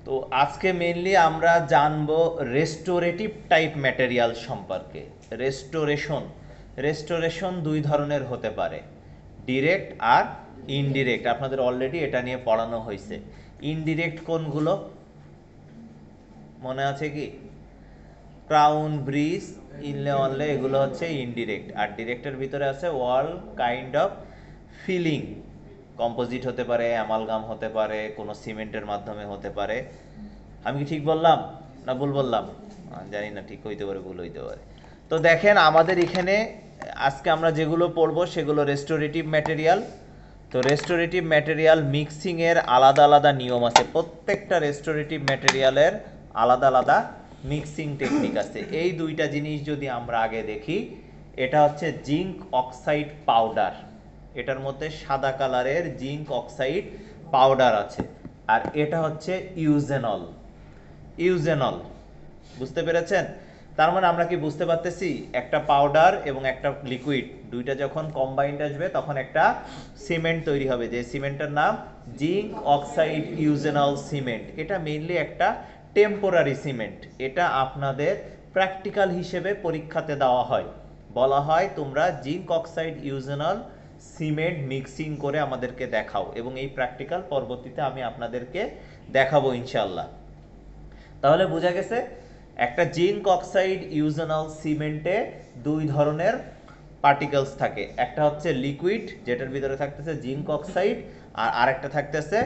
তো আজকে মেইনলি আমরা জানবো রেস্টোরেটিভ টাইপ ম্যাটেরিয়াল সম্পর্কে। রেস্টোরেশন রেস্টোরেশন দুই ধরনের হতে পারে, ডিরেক্ট আর ইনডিরেক্ট। আপনাদের অলরেডি এটা নিয়ে পড়ানো হয়েছে। ইনডিরেক্ট কোনগুলো মনে আছে কি? ক্রাউন, ব্রিজ, ইনলে, অনলে, এগুলো হচ্ছে ইনডিরেক্ট। আর ডিরেক্টের ভিতরে আছে ওয়াল কাইন্ড অফ ফিলিং। কম্পোজিট হতে পারে, অ্যামালগাম হতে পারে, কোনো সিমেন্টের মাধ্যমে হতে পারে। আমি কি ঠিক বললাম না ভুল বললাম? জানি না, ঠিক হইতে পারে ভুল হইতে পারে। তো দেখেন আমাদের এখানে আজকে আমরা যেগুলো পড়বো সেগুলো রেস্টোরেটিভ ম্যাটেরিয়াল। তো রেস্টোরেটিভ ম্যাটেরিয়াল মিক্সিংয়ের আলাদা আলাদা নিয়ম আছে। প্রত্যেকটা রেস্টোরেটিভ ম্যাটেরিয়ালের আলাদা আলাদা মিক্সিং টেকনিক আছে। এই দুইটা জিনিস যদি আমরা আগে দেখি, এটা হচ্ছে জিঙ্ক অক্সাইড পাউডার। এটার মধ্যে সাদা কালারের জিঙ্ক অক্সাইড পাউডার আছে। আর এটা হচ্ছে ইউজেনল। ইউজেনল, বুঝতে পেরেছেন? তার মানে আমরা কি বুঝতে পারতেছি, একটা পাউডার এবং একটা লিকুইড দুইটা যখন কম্বাইন্ড আসবে তখন একটা সিমেন্ট তৈরি হবে, যে সিমেন্টের নাম জিঙ্ক অক্সাইড ইউজেনল সিমেন্ট। এটা মেইনলি একটা টেম্পোরারি সিমেন্ট। এটা আপনাদের প্র্যাকটিক্যাল হিসেবে পরীক্ষাতে দেওয়া হয়, বলা হয় তোমরা zinc oxide eugenol cement mixing করে আমাদেরকে দেখাও, এবং এই প্র্যাকটিক্যাল পরবর্তীতে আমি আপনাদেরকে দেখাবো ইনশাল্লাহ। তাহলে বোঝা গেছে একটা জিঙ্ক অক্সাইড ইউজেনল সিমেন্টে দুই ধরনের পার্টিকেলস থাকে। একটা হচ্ছে লিকুইড, যেটার ভিতরে থাকতেছে জিঙ্ক অক্সাইড, আর আরেকটা থাকতেছে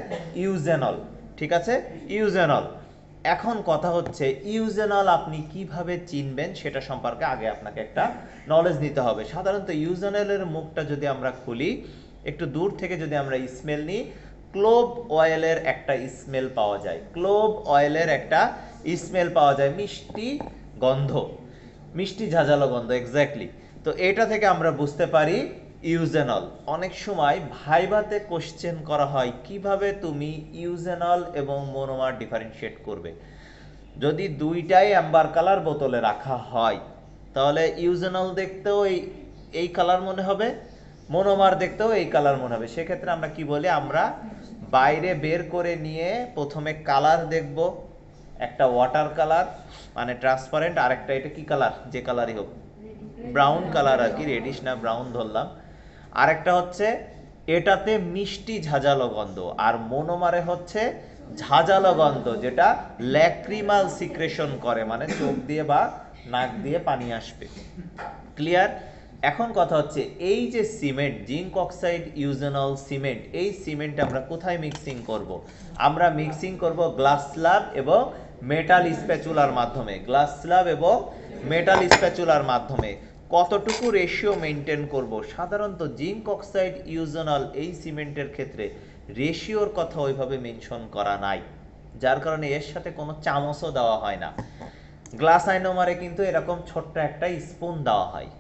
ইউজেনল। ঠিক আছে, ইউজেনল। এখন কথা হচ্ছে ইউজেনল আপনি কিভাবে চিনবেন সেটা সম্পর্কে আগে আপনাকে একটা নলেজ নিতে হবে। সাধারণত ইউজেনলের মুখটা যদি আমরা খুলি, একটু দূর থেকে যদি আমরা স্মেল নিই, ক্লোভ অয়েলের একটা স্মেল পাওয়া যায়। ক্লোভ অয়েলের একটা স্মেল পাওয়া যায়, মিষ্টি গন্ধ, মিষ্টি ঝাঁঝালো গন্ধ, এক্স্যাক্টলি। তো এটা থেকে আমরা বুঝতে পারি ইউজেনল। অনেক সময় ভাইভাতে কোশ্চেন করা হয় কিভাবে তুমি ইউজেনল এবং মনোমার ডিফারেন্সিয়েট করবে। যদি দুইটাই অ্যাম্বার কালার বোতলে রাখা হয়, তাহলে ইউজেনল দেখতেও এই কালার মনে হবে, মনোমার দেখতেও এই কালার মনে হবে। সেক্ষেত্রে আমরা কি বলি, আমরা বাইরে বের করে নিয়ে প্রথমে কালার দেখব। একটা ওয়াটার কালার মানে ট্রান্সপারেন্ট, আর একটা এটা কি কালার, যে কালারই হোক, ব্রাউন কালার আর কি, রেডিশ না ব্রাউন ধরলাম। আরেকটা হচ্ছে এটাতে মিষ্টি ঝাঁঝালো গন্ধ, আর মনোমারে হচ্ছে ঝাঁঝালো গন্ধ, যেটা ল্যাক্রিমাল সিক্রেশন করে, মানে চোখ দিয়ে বা নাক দিয়ে পানি আসবে। ক্লিয়ার? এখন কথা হচ্ছে এই যে cement, zinc oxide eugenol cement, এই সিমেন্ট আমরা কোথায় মিক্সিং করব? আমরা মিক্সিং করব গ্লাস স্ল্যাব এবং মেটাল স্প্যাচুলার মাধ্যমে। গ্লাস স্ল্যাব এবং মেটাল স্প্যাচুলার মাধ্যমে কতটুকু রেশিও মেনটেন করব? সাধারণত জিঙ্ক অক্সাইড ইউজেনল এই সিমেন্টের ক্ষেত্রে রেশিওর কথা ওইভাবে মেনশন করা নাই, যার কারণে এর সাথে কোনো চামচও দেওয়া হয় না। গ্লাস আইনোমারে কিন্তু এরকম ছোট্ট একটা স্পুন দেওয়া হয়,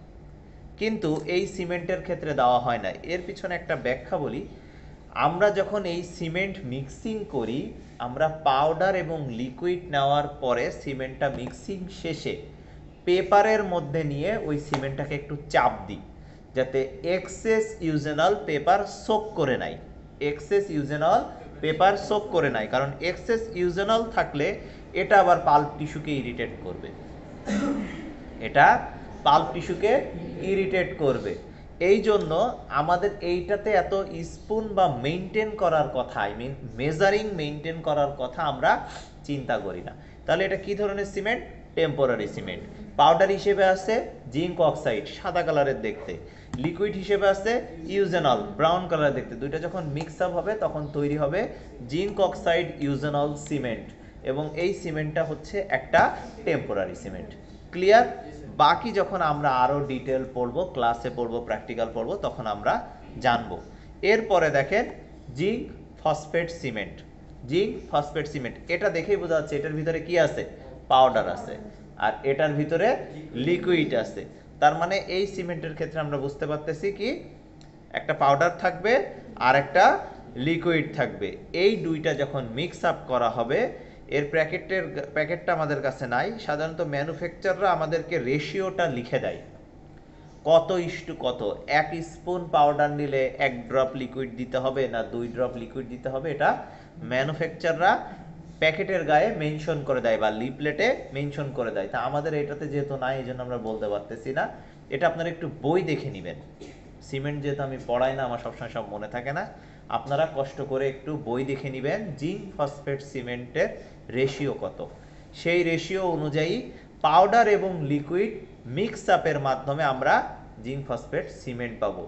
কিন্তু এই সিমেন্টের ক্ষেত্রে দেওয়া হয় না। এর পিছনে একটা ব্যাখ্যা বলি। আমরা যখন এই সিমেন্ট মিক্সিং করি, আমরা পাউডার এবং লিকুইড নেওয়ার পরে সিমেন্টটা মিক্সিং শেষে পেপারের মধ্যে নিয়ে ওই সিমেন্টটাকে একটু চাপ দিই, যাতে এক্সেস ইউজেনল পেপার সোক করে নেয়। এক্সেস ইউজেনল পেপার সোক করে নেয়, কারণ এক্সেস ইউজেনল থাকলে এটা আবার পাল্প টিস্যুকে ইরিটেট করবে। এটা পাল্প টিস্যুকে ইরিটেট করবে। এই জন্য আমাদের এইটাতে এত স্পুন বা মেনটেন করার কথা, আই মিন মেজারিং মেনটেন করার কথা আমরা চিন্তা করি না। তাহলে এটা কি ধরনের সিমেন্ট? Temporary cement. পাউডার হিসেবে আছে জিঙ্ক অক্সাইড, সাদা কালারের দেখতে। লিকুইড হিসেবে আছে ইউজেনল, ব্রাউন কালার দেখতে। দুইটা যখন মিক্স আপ হবে তখন তৈরি হবে জিঙ্ক অক্সাইড ইউজেনল সিমেন্ট, এবং এই সিমেন্টটা হচ্ছে একটা টেম্পোরারি সিমেন্ট। ক্লিয়ার? বাকি যখন আমরা আরো ডিটেল পড়বো, ক্লাসে পড়বো, প্র্যাকটিক্যাল পড়বো, তখন আমরা জানবো। এরপরে দেখেন zinc phosphate cement. Zinc phosphate cement, এটা দেখেই বোঝা যাচ্ছে এটার ভিতরে কি আছে, পাউডার আছে, আর এটার ভিতরে লিকুইড আছে। তার মানে এই সিমেন্টের ক্ষেত্রে আমরা বুঝতে পারতেছি কি, একটা পাউডার থাকবে আর একটা লিকুইড থাকবে। এই দুইটা যখন মিক্স আপ করা হবে, এর প্যাকেটটা আমাদের কাছে নাই। সাধারণত ম্যানুফ্যাকচাররা আমাদেরকে রেশিওটা লিখে দেয়, কত ইস্টু কত। 1 স্পুন পাউডার নিলে 1 ড্রপ লিকুইড দিতে হবে না 2 ড্রপ লিকুইড দিতে হবে, এটা ম্যানুফ্যাকচাররা প্যাকেটের গায়ে মেনশন করে দেয় বা লিফলেটে মেনশন করে দেয়। তা আমাদের এটাতে যেহেতু নাই, এই জন্য আমরা বলতে পারতেছি না। এটা আপনারা একটু বই দেখে নেবেন। সিমেন্ট যেহেতু আমি পড়াই না, আমার সবসময় সব মনে থাকে না, আপনারা কষ্ট করে একটু বই দেখে নেবেন জিঙ্ক ফসফেট সিমেন্টের রেশিও কত। সেই রেশিও অনুযায়ী পাউডার এবং লিকুইড মিক্স আপের মাধ্যমে আমরা জিঙ্ক ফসফেট সিমেন্ট পাবো।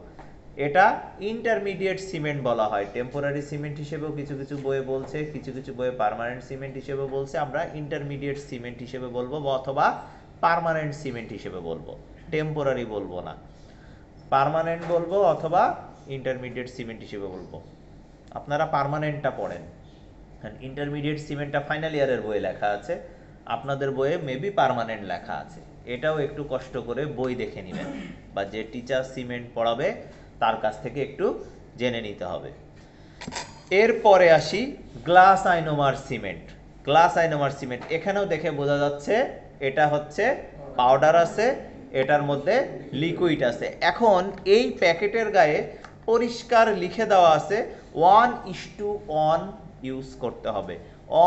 এটা ইন্টারমিডিয়েট সিমেন্ট বলা হয়। টেম্পোরারি সিমেন্ট হিসেবেও কিছু কিছু বইয়ে বলছে, কিছু কিছু বইয়ে পার্মানেন্ট সিমেন্ট হিসেবে বলছে। আমরা ইন্টারমিডিয়েট সিমেন্ট হিসেবে বলবো অথবা পার্মানেন্ট সিমেন্ট হিসেবে বলবো, টেম্পোরারি বলবো না। পার্মানেন্ট বলবো অথবা ইন্টারমিডিয়েট সিমেন্ট হিসেবে বলবো। আপনারা পার্মানেন্টটা পড়েন, ইন্টারমিডিয়েট সিমেন্টটা ফাইনাল ইয়ারের বইয়ে লেখা আছে, আপনাদের বইয়ে মেবি পার্মানেন্ট লেখা আছে। এটাও একটু কষ্ট করে বই দেখে নেবেন, বা যে টিচার সিমেন্ট পড়াবে তার কাছ থেকে একটু জেনে নিতে হবে। এরপরে আসি গ্লাস আইনোমার সিমেন্ট। গ্লাস আইনোমার সিমেন্ট এখানেও দেখে বোঝা যাচ্ছে এটা হচ্ছে পাউডার আছে, এটার মধ্যে লিকুইড আছে। এখন এই প্যাকেটের গায়ে পরিষ্কার লিখে দেওয়া আছে 1:1 ইউজ করতে হবে।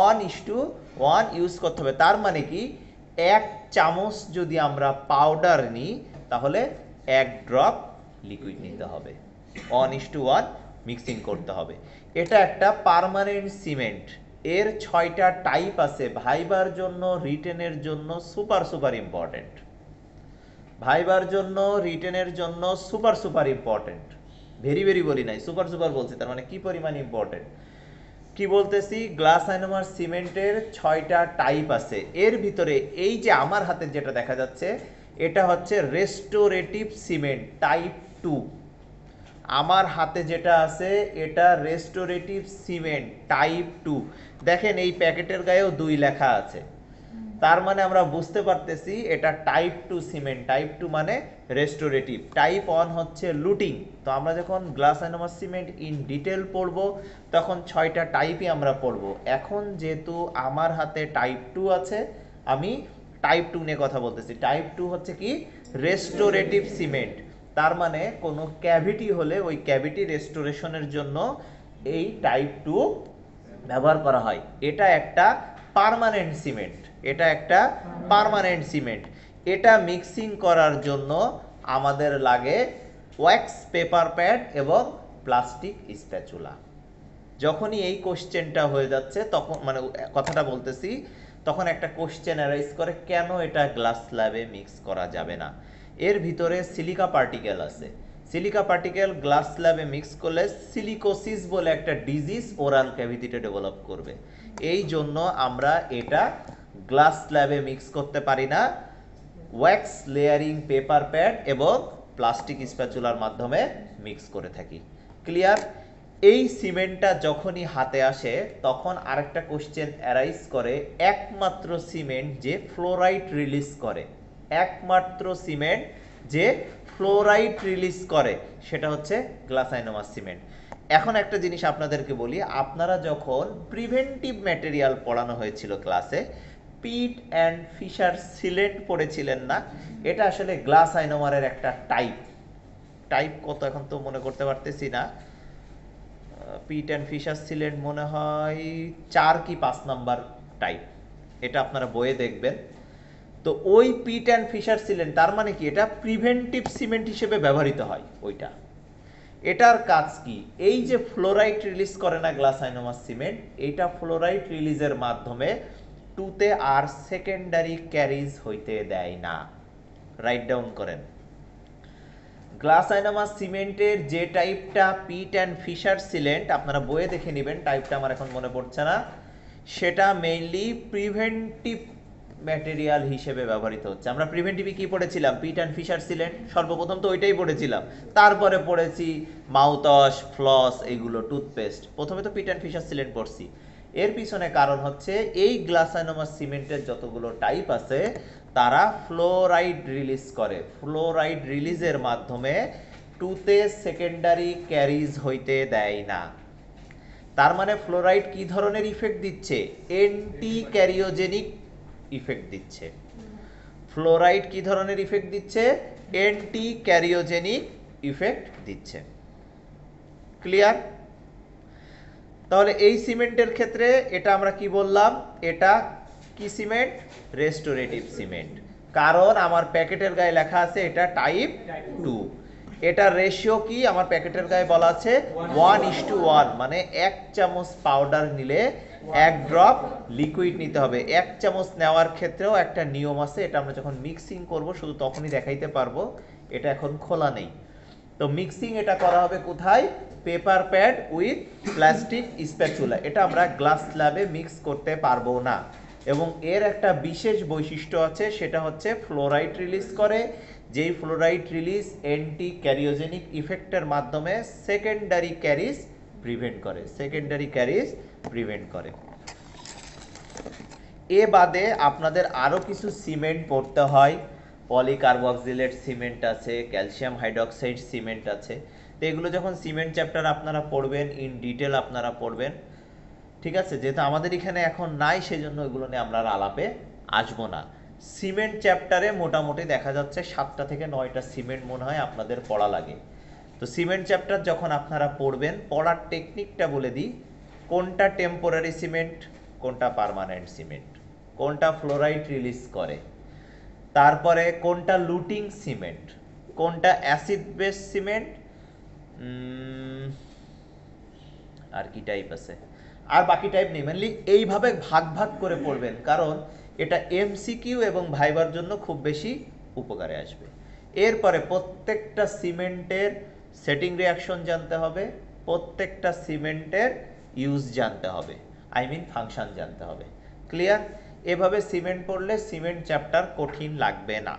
1:1 ইউজ করতে হবে, তার মানে কি 1 চামচ যদি আমরা পাউডার নিই তাহলে 1 ড্রপ লিকুইড নিতে হবে। 1:1 মিক্সিং করতে হবে। এটা একটা পার্মানেন্ট সিমেন্ট। এর 6টা টাইপ আছে। ভাইবার জন্য, রিটেনের জন্য সুপার সুপার ইম্পর্টেন্ট। ভাইবার জন্য, রিটেনের জন্য super super important. Very very বলি নাই, সুপার সুপার বলছি, তার মানে কি পরিমাণ ইম্পর্টেন্ট। কি বলতেছি, গ্লাস আইনোমার সিমেন্টের 6টা টাইপ আছে। এর ভিতরে এই যে আমার হাতে যেটা দেখা যাচ্ছে, এটা হচ্ছে রেস্টোরেটিভ সিমেন্ট টাইপ 2। আমার হাতে যেটা আছে এটা রেস্টোরেটিভ সিমেন্ট টাইপ 2। দেখেন এই প্যাকেটের গায়েও 2 লেখা আছে, তার মানে আমরা বুঝতে পারতেছি এটা টাইপ 2 সিমেন্ট। টাইপ 2 মানে রেস্টোরেটিভ। টাইপ 1 হচ্ছে লুটিং। তো আমরা যখন গ্লাস আইনোমার সিমেন্ট ইন ডিটেল পড়ব তখন 6টা টাইপই আমরা পড়ব। এখন যেহেতু আমার হাতে টাইপ 2 আছে, আমি টাইপ 2 নিয়ে কথা বলতেছি। টাইপ 2 হচ্ছে কি রেস্টোরেটিভ সিমেন্ট, তার মানে কোনো ক্যাভিটি হলে ওই ক্যাভিটি রেস্টোরেশনের জন্য এই টাইপ 2 ব্যবহার করা হয়। এটা একটা পার্মানেন্ট সিমেন্ট। এটা একটা পার্মানেন্ট সিমেন্ট। এটা মিক্সিং করার জন্য আমাদের লাগে ওয়্যাক্স পেপার প্যাড এবং প্লাস্টিক স্প্যাচুলা। যখনই এই কোশ্চেনটা হয়ে যাচ্ছে তখন, মানে কথাটা বলতেছি, তখন একটা কোশ্চেন অ্যারাইজ করে কেন এটা গ্লাস ল্যাবে মিক্স করা যাবে না। এর ভিতরে সিলিকা পার্টিকেল আছে। সিলিকা পার্টিকেল গ্লাস ল্যাবে মিক্স করলে সিলিকোসিস বলে একটা ডিজিজ ওরাল ক্যাভিটিতে ডেভেলপ করবে। এই জন্য আমরা এটা গ্লাস ল্যাবে মিক্স করতে পারি না। ওয়্যাক্স লেয়ারিং পেপার প্যাড এবং প্লাস্টিক স্প্যাচুলার মাধ্যমে মিক্স করে থাকি। ক্লিয়ার? এই সিমেন্টটা যখনই হাতে আসে তখন আরেকটা কোশ্চেন অ্যারাইজ করে, একমাত্র সিমেন্ট যে ফ্লোরাইড রিলিজ করে, একমাত্র সিমেন্ট যে ফ্লোরাইড রিলিজ করে সেটা হচ্ছে গ্লাস আইনোমার সিমেন্ট। এখন একটা জিনিস আপনাদেরকে বলি, আপনারা যখন প্রিভেন্টিভ ম্যাটেরিয়াল পড়ানো হয়েছিল ক্লাসে, পিট অ্যান্ড ফিশার সিলেন্ট পড়েছিলেন না? এটা আসলে গ্লাস আইনোমারের একটা টাইপ। টাইপ কত এখন তো মনে করতে পারতেছি না। পিট অ্যান্ড ফিশার সিলেন্ট মনে হয় 4 কি 5 নাম্বার টাইপ, এটা আপনারা বইয়ে দেখবেন। তো ওই পিট অ্যান্ড ফিশার সিলেন্ট, তার মানে কি এটা প্রিভেন্টিভ সিমেন্ট হিসেবে ব্যবহৃত হয় ওইটা। এটার কাজ কি, এই যে ফ্লোরাইড রিলিজ করে না গ্লাস আইনোমার সিমেন্ট, এইটা ফ্লোরাইড রিলিজের মাধ্যমে টুতে আর সেকেন্ডারি ক্যারিজ হইতে দেয় না। রাইট ডাউন করেন। গ্লাস আইনোমার সিমেন্টের যে টাইপটা পিট অ্যান্ড ফিশার সিলেন্ট, আপনারা বইয়ে দেখে নেবেন, টাইপটা আমার এখন মনে পড়ছে না, সেটা মেইনলি প্রিভেন্টিভ ম্যাটেরিয়াল হিসেবে ব্যবহৃত হচ্ছে। আমরা প্রিভেন্টিভে কি পড়েছিলাম? পিট অ্যান্ড ফিশার সিলেন্ট, সর্বপ্রথম তো ওইটাই পড়েছিলাম। তারপরে পড়েছি মাউথওয়াশ, ফ্লস, এইগুলো টুথপেস্ট। প্রথমে তো পিট অ্যান্ড ফিশার সিলেন্ট পড়ছি। এর পিছনে কারণ হচ্ছে এই গ্লাস আইনোমার সিমেন্টের যতগুলো টাইপ আছে তারা ফ্লোরাইড রিলিজ করে। ফ্লোরাইড রিলিজের মাধ্যমে টুতে সেকেন্ডারি ক্যারিজ হইতে দেয় না। তার মানে ফ্লোরাইড কি ধরনের ইফেক্ট দিচ্ছে? অ্যান্টি ক্যারিওজেনিক ইফেক্ট দিচ্ছে। ফ্লোরাইড কি ধরনের ইফেক্ট দিচ্ছে? অ্যান্টি ক্যারিওজেনিক ইফেক্ট দিচ্ছে। ক্লিয়ার? তাহলে এই সিমেন্টের ক্ষেত্রে এটা আমরা কি বললাম, এটা কি সিমেন্ট, রেস্টোরেটিভ সিমেন্ট, কারণ আমার প্যাকেটের গায়ে লেখা আছে এটা টাইপ 2। এটা রেশিও কি, আমার প্যাকেটের গায়ে বলা আছে 1:1, মানে 1 চামচ পাউডার নিলে 1 ড্রপ লিকুইড নিতে হবে। 1 চামচ নেওয়ার ক্ষেত্রেও একটা নিয়ম আছে, এটা আমরা যখন মিক্সিং করব শুধু তখনই দেখাইতে পারবো, এটা এখন খোলা নেই। তো মিক্সিং এটা করা হবে কোথায়, paper pad with plastic spatula. এটা আমরা গ্লাস স্ল্যাবে মিক্স করতে পারবো না, এবং এর একটা বিশেষ বৈশিষ্ট্য আছে, সেটা হচ্ছে ফ্লোরাইড রিলিজ করে, যেই ফ্লোরাইড রিলিজ অ্যান্টি ক্যারিওজেনিক ইফেক্টের মাধ্যমে সেকেন্ডারি ক্যারিজ প্রিভেন্ট করে, সেকেন্ডারি ক্যারিজ প্রিভেন্ট করে। এ বাদে আপনাদের আরও কিছু সিমেন্ট পড়তে হয়, পলিকার্বক্সিলেট সিমেন্ট আছে, ক্যালসিয়াম হাইড্রোক্সাইড সিমেন্ট আছে। তো এগুলো যখন সিমেন্ট চ্যাপ্টার আপনারা পড়বেন, ইন ডিটেল আপনারা পড়বেন, ঠিক আছে। যেহেতু আমাদের এখানে এখন নাই, সেজন্য এগুলো নিয়ে আমরা আলাপে আসবো না। সিমেন্ট চ্যাপ্টারে মোটামুটি দেখা যাচ্ছে 7টা থেকে 9টা সিমেন্ট মনে হয় আপনাদের পড়া লাগে। তো সিমেন্ট চ্যাপ্টার যখন আপনারা পড়বেন, পড়ার টেকনিকটা বলে দিই, কোনটা টেম্পোরারি সিমেন্ট, কোনটা পার্মানেন্ট সিমেন্ট, কোনটা ফ্লোরাইড রিলিজ করে, তারপরে কোনটা লুটিং সিমেন্ট, কোনটা অ্যাসিড বেস সিমেন্ট, আর কি টাইপ আছে, আর বাকি টাইপ নেই। মেনলি এইভাবে ভাগ ভাগ করে পড়বেন, কারণ এটা এমসিকিউ এবং ভাইবার জন্য খুব বেশি উপকারে আসবে। এরপরে প্রত্যেকটা সিমেন্টের সেটিং রিঅ্যাকশন জানতে হবে, প্রত্যেকটা সিমেন্টের ইউজ জানতে হবে, আই মিন ফাংশন জানতে হবে। ক্লিয়ার? এভাবে সিমেন্ট পড়লে সিমেন্ট চ্যাপ্টার কঠিন লাগবে না।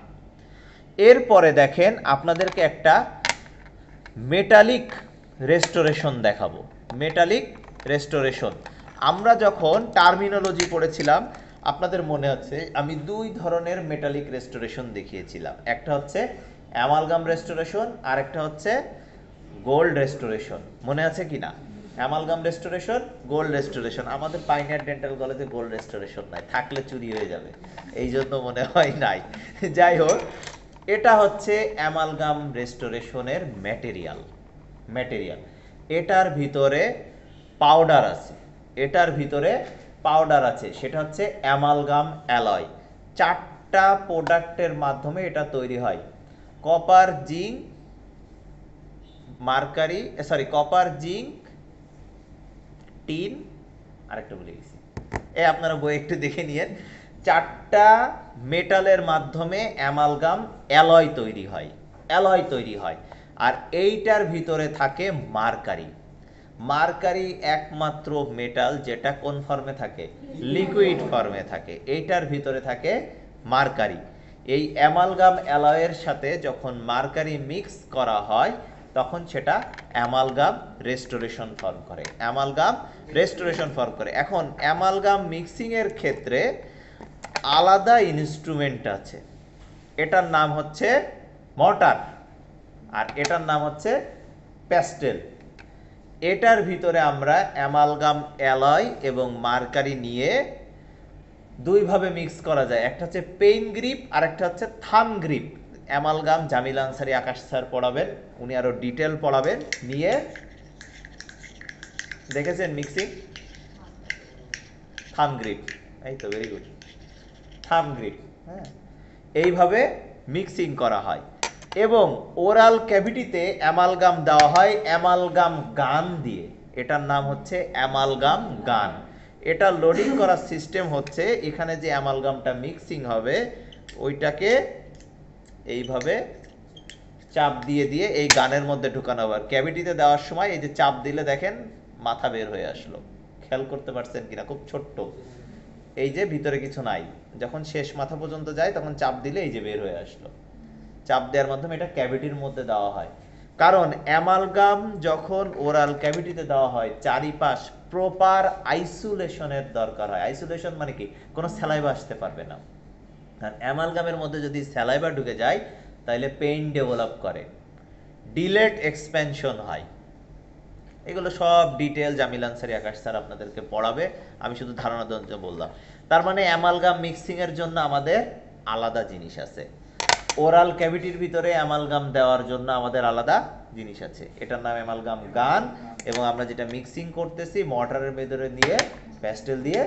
এরপরে দেখেন আপনাদেরকে একটা মেটালিক রেস্টোরেশন দেখাবো। মেটালিক রেস্টোরেশন আমরা যখন টার্মিনোলজি পড়েছিলাম, আপনাদের মনে আছে আমি 2 ধরনের মেটালিক রেস্টোরেশন দেখিয়েছিলাম, একটা হচ্ছে অ্যামালগাম রেস্টোরেশন আর একটা হচ্ছে গোল্ড রেস্টোরেশন। মনে আছে কি না? Amalgam restoration, gold restoration. আমাদের পাইনিয়ার ডেন্টাল কলেজে গোল্ড রেস্টোরেশন নাই, থাকলে চুরি হয়ে যাবে, এই জন্য মনে হয় নাই। যাই হোক, এটা হচ্ছে অ্যামালগাম রেস্টোরেশনের ম্যাটেরিয়াল। এটার ভিতরে পাউডার আছে, এটার ভিতরে পাউডার আছে, সেটা হচ্ছে অ্যামালগাম অ্যালয়। 4টা প্রোডাক্টের মাধ্যমে এটা তৈরি হয়, copper, zinc, mercury, copper, zinc, tin, আরেকটা ভুলে গেছি, আপনারা বই একটু দেখে নিয়েন। 4টা মেটালের মাধ্যমে অ্যামালগাম অ্যালয় তৈরি হয়। আর এইটার ভিতরে থাকে মার্কারি। মার্কারি একমাত্র মেটাল যেটা কোন ফর্মে থাকে, লিকুইড ফর্মে থাকে। এইটার ভিতরে থাকে মার্কারি। এই অ্যামালগাম অ্যালয়ের সাথে যখন মার্কারি মিক্স করা হয়, তখন সেটা অ্যামালগাম রেস্টোরেশন ফর্ম করে। এখন অ্যামালগাম মিক্সিং এর ক্ষেত্রে আলাদা ইনস্ট্রুমেন্ট আছে, এটার নাম হচ্ছে মর্টার আর এটার নাম হচ্ছে প্যাস্টেল। এটার ভিতরে আমরা অ্যামালগাম অ্যালয় এবং মার্কারি নিয়ে 2 ভাবে মিক্স করা যায়, একটা হচ্ছে পেইন গ্রিপ আর একটা হচ্ছে থাম গ্রিপ। অ্যামালগাম জামিল আনসারী আকাশ স্যার পড়াবেন, উনি আরো ডিটেল পড়াবেন। নিয়ে দেখেছেন মিক্সিং, থাম গ্রিপ, এই তো ভেরি গুড, থাম গ্রিপ। হ্যাঁ, এইভাবে মিক্সিং করা হয় এবং ওরাল ক্যাভিটিতে অ্যামালগাম দেওয়া হয় অ্যামালগাম গান দিয়ে। এটার নাম হচ্ছে অ্যামালগাম গান। এটা লোডিং করার সিস্টেম হচ্ছে, এখানে যে অ্যামালগামটা মিক্সিং হবে ওইটাকে এইভাবে চাপ দিয়ে দিয়ে এই গানের মধ্যে ঢুকানো হবে। ক্যাভিটিতে দেওয়ার সময় এই যে চাপ দিলে দেখেন মাথা বের হয়ে আসলো, খেয়াল করতে পারছেন কিনা? খুব ছোট্ট, এই যে ভিতরে কিছু নাই, যখন শেষ মাথা পর্যন্ত যায় তখন চাপ দিলে এই যে বের হয়ে আসলো। চাপ দেওয়ার মাধ্যমে এটা ক্যাভিটির মধ্যে দেওয়া হয়, কারণ অ্যামালগাম যখন ওরাল ক্যাভিটিতে দেওয়া হয় চারিপাশ প্রপার আইসোলেশনের দরকার হয়। আইসোলেশন মানে কি, কোনো স্যালাইভা আসতে পারবে না। আর অ্যামালগামের মধ্যে যদি স্যালাইভা ঢুকে যায় তাহলে পেইন ডেভেলপ করে, ডিলেট এক্সপেনশন হয়। এগুলো সব ডিটেল জামিল আনসারী আকাশ স্যার আপনাদেরকে পড়াবে, আমি শুধু ধারণা দেওয়ার জন্য বললাম। তার মানে অ্যামালগাম মিক্সিং এর জন্য আমাদের আলাদা জিনিস আছে। ওরাল ক্যাভিটির ভিতরে অ্যামালগাম দেওয়ার জন্য আমাদের আলাদা জিনিস আছে, এটার নাম অ্যামালগাম গান, এবং আমরা যেটা মিক্সিং করতেছি মর্টারের ভিতরে নিয়ে প্যাস্টেল দিয়ে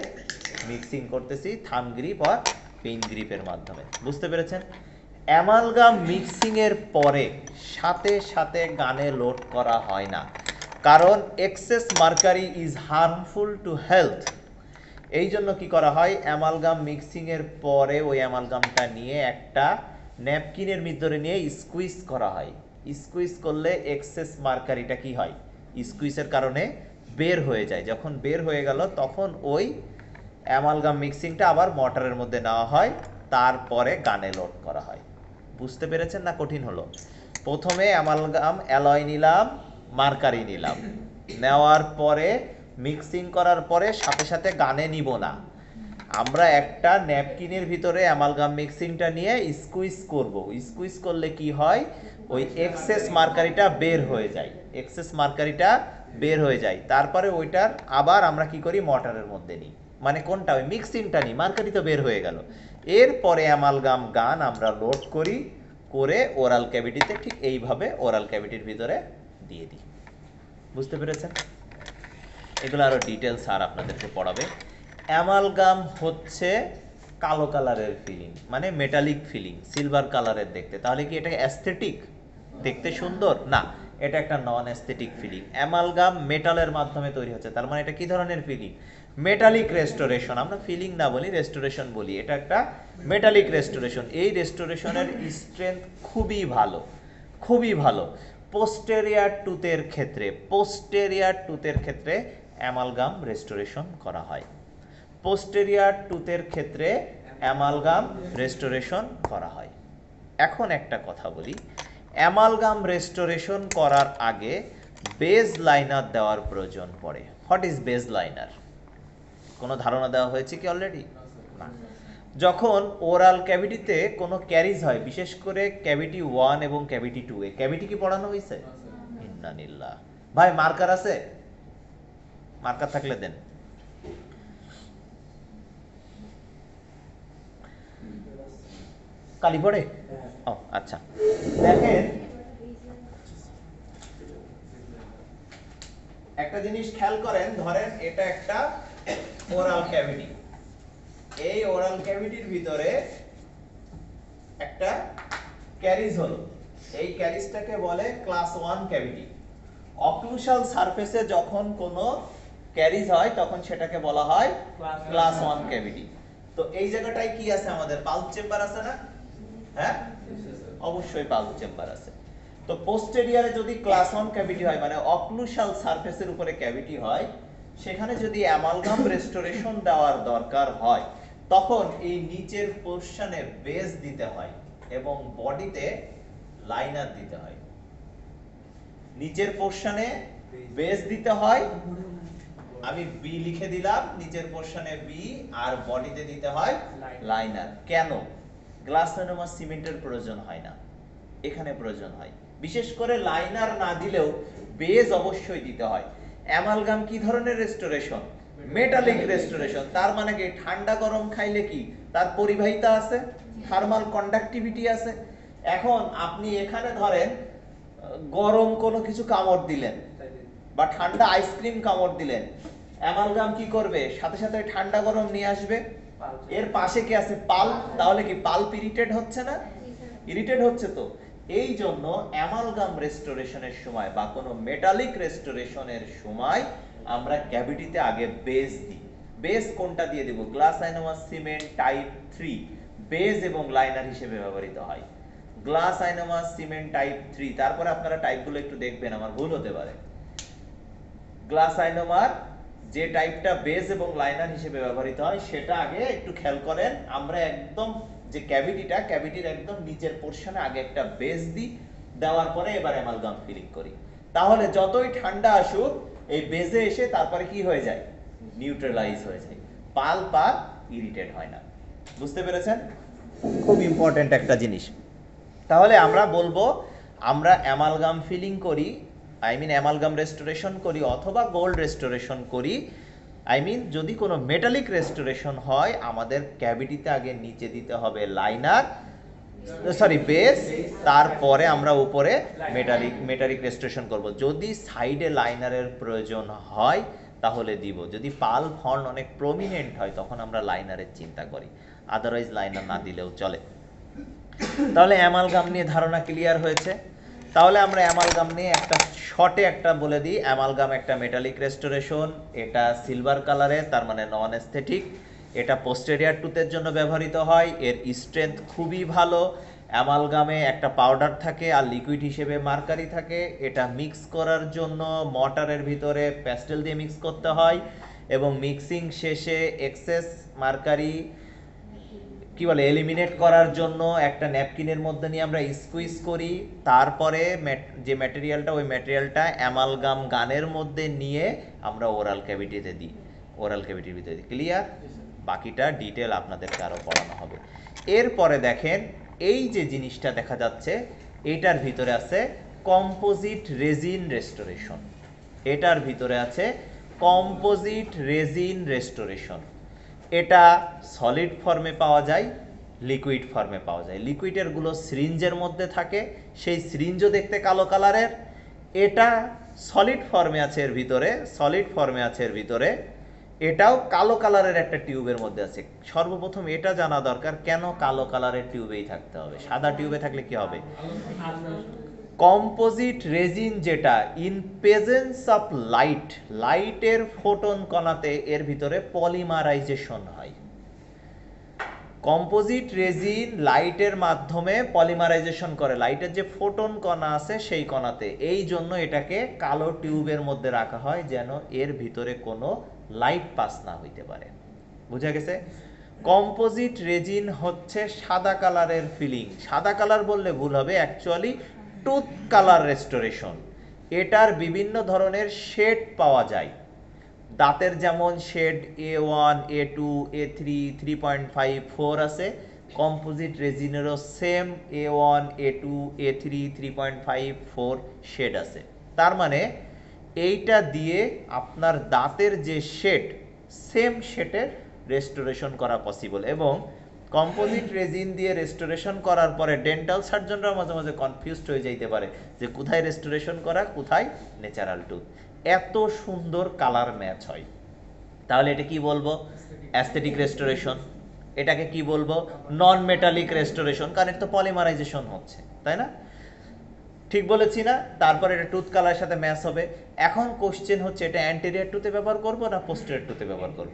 মিক্সিং করতেছি থাম গ্রিপ আর পেন গ্রিপের মাধ্যমে। বুঝতে পেরেছেন? অ্যামালগাম মিক্সিং এর পরে সাথে সাথে গানে লোড করা হয় না, কারণ excess mercury is harmful to health. এই জন্য কি করা হয়, অ্যামালগাম মিক্সিং এর পরে ওই অ্যামালগামটা নিয়ে একটা ন্যাপকিনের ভিতরে নিয়ে স্কুইজ করা হয়। স্কুইজ করলে এক্সেস মার্কারিটা কি হয়, স্কুইজের কারণে বের হয়ে যায়। যখন বের হয়ে গেল তখন ওই অ্যামালগাম মিক্সিংটা আবার মর্টারের মধ্যে নেওয়া হয়, তারপরে গানে লোড করা হয়। বুঝতে পেরেছেন না কঠিন হলো? প্রথমে অ্যামালগাম অ্যালয় নিলাম, মার্কারি নিলাম, নেওয়ার পরে মিক্সিং করার পরে সাথে সাথে গানে নিব না, আমরা একটা ন্যাপকিনের ভিতরে অ্যামালগাম মিক্সিংটা নিয়ে স্কুইজ করব। স্কুইজ করলে কি হয়, ওই এক্সেস মার্কারিটা বের হয়ে যায়, এক্সেস মার্কারিটা বের হয়ে যায়। তারপরে ওইটার আবার আমরা কি করি, মর্টারের মধ্যে নিই, মানে কোনটা, ওই মিক্সিংটা নিই, মার্কারি তো বের হয়ে গেল। এরপরে অ্যামালগাম গান আমরা লোড করি, করে ওরাল ক্যাভিটিতে ঠিক এইভাবে ওরাল ক্যাভিটির ভিতরে দিয়ে দিই। বুঝতে পেরেছেন? এগুলো আরো ডিটেলস আর আপনাদেরকে পড়াবে। অ্যামালগাম হচ্ছে কালো কালারের ফিলিং, মানে মেটালিক ফিলিং, সিলভার কালারের দেখতে। তাহলে কি এটা অ্যাস্থেটিক, দেখতে সুন্দর? না, এটা একটা নন অ্যাস্থেটিক ফিলিং। অ্যামালগাম মেটালের মাধ্যমে তৈরি হচ্ছে, তার মানে এটা কি ধরনের ফিলিং, মেটালিক রেস্টোরেশন। আমরা ফিলিং না বলি, রেস্টোরেশন বলি। এটা একটা মেটালিক রেস্টোরেশন। এই রেস্টোরেশনের স্ট্রেংথ খুবই ভালো, খুবই ভালো। পোস্টেরিয়ার টুথের ক্ষেত্রে, পোস্টেরিয়ার টুথের ক্ষেত্রে অ্যামালগাম রেস্টোরেশন করা হয়, পোস্টেরিয়ার টুথের ক্ষেত্রে অ্যামালগাম রেস্টোরেশন করা হয়। এখন একটা কথা বলি, অ্যামালগাম রেস্টোরেশন করার আগে বেজ লাইনার দেওয়ার প্রয়োজন পড়ে। What is base liner? কোনো ধারণা দেওয়া হয়েছে কি অলরেডি? না। যখন ওরাল ক্যাভিটিতে কোনো ক্যারিজ হয়, বিশেষ করে ক্যাভিটি 1 এবং ক্যাভিটি 2 এ, ক্যাভিটি কি পড়ানো হয়েছে? ইন্নালিল্লাহ। ভাই মার্কার আছে? মার্কার থাকলে দেন। কালি পড়ে? ও আচ্ছা, দেখেন একটা জিনিস খেয়াল করেন, ধরেন এটা একটা ওরাল ক্যাভিটি। এই ওরাল ক্যাভিটির ভিতরে একটা ক্যারিজ হলো, এই ক্যারিজটাকে বলে ক্লাস 1 ক্যাভিটি। অক্লুসাল সারফেসে যখন কোনো ক্যারিজ হয় তখন সেটাকে বলা হয় ক্লাস 1 ক্যাভিটি। তো এই জায়গাটায় কি আছে, আমাদের পালস চেম্বার আছে না? হ্যাঁ, অবশ্যই পালস চেম্বার আছে। তো পোস্টেরিয়ারে যদি ক্লাস 1 ক্যাভিটি হয়, মানে অক্লুসাল সারফেসের উপরে ক্যাভিটি হয়, সেখানে যদি অ্যামালগাম রেস্টোরেশন দেওয়ার দরকার হয়, তখন এই নিচের পোরশনে বেস দিতে হয় এবং বডিতে লাইনার দিতে হয়। নিচের পোরশনে বেস দিতে হয়, আমি বি লিখে দিলাম, নিচের পোরশনে বি, আর বডিতে দিতে হয় লাইনার। কেন? গ্লাসনোমা সিমেন্টের প্রয়োজন হয় না, এখানে প্রয়োজন হয়। বিশেষ করে লাইনার না দিলেও বেজ অবশ্যই দিতে হয়। অ্যামালগাম কি ধরনের রেস্টোরেশন? Metallic restoration. তার মানে কি ঠান্ডা গরম খাইলে কি তার পরিবাহিতা আছে, থার্মাল কন্ডাক্টিভিটি আছে। এখন আপনি এখানে ধরেন গরম কোনো কিছু কামড় দিলেন বা ঠান্ডা আইসক্রিম কামড় দিলেন, অ্যামালগাম কি করবে, সাথে সাথে ঠান্ডা গরম নিয়ে আসবে। এর পাশে কি আছে, পাল্প। তাহলে কি পাল্প ইরিটেট হচ্ছে না? ইরিটেট হচ্ছে। তো এই জন্য অ্যামালগাম রেস্টোরেশনের সময় বা কোনো মেটালিক রেস্টোরেশনের সময় আমরা ক্যাভিটিতে আগে বেস দিই। বেস কোনটা দিয়ে দেব? গ্লাসনোমা সিমেন্ট টাইপ 3 বেস এবং লাইনার হিসেবে ব্যবহৃত হয়। গ্লাসনোমা সিমেন্ট টাইপ 3। তারপরে আপনারা টাইপগুলো একটু দেখবেন, আমার ভুল হতে পারে। গ্লাসনোমার যে টাইপটা বেস এবং লাইনার হিসেবে ব্যবহৃত হয় সেটা আগে একটু খেয়াল করেন। আমরা একদম যে ক্যাভিটিটা, ক্যাভিটির একদম নিচের পোরশনে আগে একটা বেস দিই, দেওয়ার পরে এবার অ্যামালগাম ফিলিং করি। তাহলে যতই ঠান্ডা আসুক, এই বেজে এসে তারপরে কি হয়ে যায়, নিউট্রালাইজ হয়ে যায়, পাল্প আর ইরিটেট হয় না। বুঝতে পেরেছেন? খুব ইম্পর্টেন্ট একটা জিনিস। তাহলে আমরা বলবো আমরা অ্যামালগাম ফিলিং করি, অ্যামালগাম রেস্টোরেশন করি অথবা গোল্ড রেস্টোরেশন করি। যদি কোনো মেটালিক রেস্টোরেশন হয়, আমাদের ক্যাভিটিতে আগে নিচে দিতে হবে লাইনার, সরি বেস, তারপরে আমরা উপরে মেটালিক রেস্টোরেশন করব। যদি সাইডে লাইনারের প্রয়োজন হয় তাহলে দিব, যদি পাল ফন্ট অনেক প্রমিনেন্ট হয় তখন আমরা লাইনারের চিন্তা করি, আদারওয়াইজ লাইনার না দিলেও চলে। তাহলে অ্যামালগাম নিয়ে ধারণা ক্লিয়ার হয়েছে। তাহলে আমরা অ্যামালগাম নিয়ে একটা শর্টে একটা বলে দিই, অ্যামালগাম একটা মেটালিক রেস্টোরেশন, এটা সিলভার কালারে, তার মানে নন এস্থেটিক, এটা পোস্টেরিয়ার টুথের জন্য ব্যবহৃত হয়, এর স্ট্রেংথ খুবই ভালো। অ্যামালগামে একটা পাউডার থাকে আর লিকুইড হিসেবে মার্কারি থাকে, এটা মিক্স করার জন্য মর্টারের ভিতরে প্যাস্টেল দিয়ে মিক্স করতে হয় এবং মিক্সিং শেষে এক্সেস মার্কারি কি বলে এলিমিনেট করার জন্য একটা ন্যাপকিনের মধ্যে নিয়ে আমরা স্কুইজ করি, তারপরে যে ম্যাটেরিয়ালটা ওই ম্যাটেরিয়ালটা অ্যামালগাম গানের মধ্যে নিয়ে আমরা ওরাল ক্যাভিটিতে দিই, ওরাল ক্যাভিটির ভিতরে দিই। ক্লিয়ার? বাকিটা ডিটেল আপনাদেরকে আরও পড়ানো হবে। এরপরে দেখেন এই যে জিনিসটা দেখা যাচ্ছে এটার ভিতরে আছে কম্পোজিট রেজিন রেস্টোরেশন, এটার ভিতরে আছে কম্পোজিট রেজিন রেস্টোরেশন। এটা সলিড ফর্মে পাওয়া যায়, লিকুইড ফর্মে পাওয়া যায়। লিকুইডের গুলো সিরিঞ্জের মধ্যে থাকে, সেই সিরিঞ্জও দেখতে কালো কালারের। এটা সলিড ফর্মে আছে এর ভিতরে, সলিড ফর্মে আছে এর ভিতরে, এটাও কালো কালারের একটা টিউবের মধ্যে আছে। সর্বপ্রথম এটা জানা দরকার কেন কালো কালারের টিউবেই থাকতে হবে, সাদা টিউবে থাকলে কি হবে? কম্পোজিট রেজিন যেটা ইন প্রেজেন্স অফ লাইট, লাইটের ফোটন কণাতে এর ভিতরে পলিমারাইজেশন হয়। কম্পোজিট রেজিন লাইটের মাধ্যমে পলিমারাইজেশন করে, লাইটের যে ফোটন কণা আছে সেই কণাতে, এই জন্য এটাকে কালো টিউবের মধ্যে রাখা হয় যেন এর ভিতরে কোনো লাইট পাস না হইতে পারে। বুঝা গেছে? কম্পোজিট রেজিন হচ্ছে সাদা কালারের ফিলিং, সাদা কালার বললে ভুল হবে, অ্যাকচুয়ালি টুথ কালার রেস্টোরেশন। এটার বিভিন্ন ধরনের শেড পাওয়া যায়, দাঁতের যেমন শেড A1, A2, A3, 3.5, 4 আছে, composite রেজিনেরও same A1, A2, A3, 3.5, 4 shade আছে। তার মানে এইটা দিয়ে আপনার দাঁতের যে শেড সেম শেডের রেস্টোরেশন করা পসিবল। এবং কম্পোজিট রেজিন দিয়ে রেস্টোরেশন করার পরে ডেন্টাল সার্জনরাও মাঝে মাঝে কনফিউজড হয়ে যাইতে পারে যে কোথায় রেস্টোরেশন করা, কোথায় ন্যাচারাল টুথ। এত সুন্দর কালার ম্যাচ হয়। তাহলে এটা কি বলবো? Aesthetic restoration. এটাকে কি বলবো? নন মেটালিক রেস্টোরেশন, কারণ এটা তো পলিমারাইজেশন হচ্ছে, তাই না? ঠিক বলেছি না? তারপর এটা টুথ কালারের সাথে ম্যাচ হবে। এখন কোশ্চেন হচ্ছে এটা অ্যান্টেরিয়ার টুথে ব্যবহার করব না পোস্টেরিয়র টুথে ব্যবহার করব?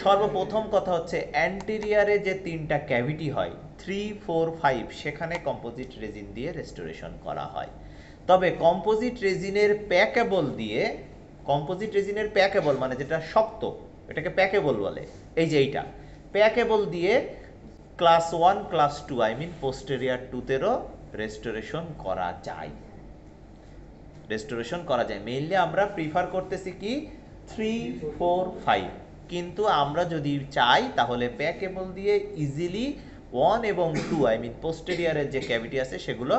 সর্বপ্রথম কথা হচ্ছে অ্যান্টেরিয়ারে যে তিনটা ক্যাভিটি হয় 3, 4, 5, সেখানে কম্পোজিট রেজিন দিয়ে রেস্টোরেশন করা হয়। তবে কম্পোজিট রেজিনের প্যাকেবল দিয়ে, কম্পোজিট রেজিনের প্যাকেবল মানে যেটা শক্ত, এটাকে প্যাকেবল বলে, এই যে এইটা প্যাকেবল দিয়ে class 1, class 2 I mean posterior টুথেরও রেস্টোরেশন করা যায়, রেস্টোরেশন করা যায়। মেইনলি আমরা প্রিফার করতেছি কি 3, 4, 5, কিন্তু আমরা যদি চাই তাহলে প্যাকেবল দিয়ে ইজিলি 1 এবং 2 আই মিন পোস্টেরিয়রের যে ক্যাভিটি আছে সেগুলো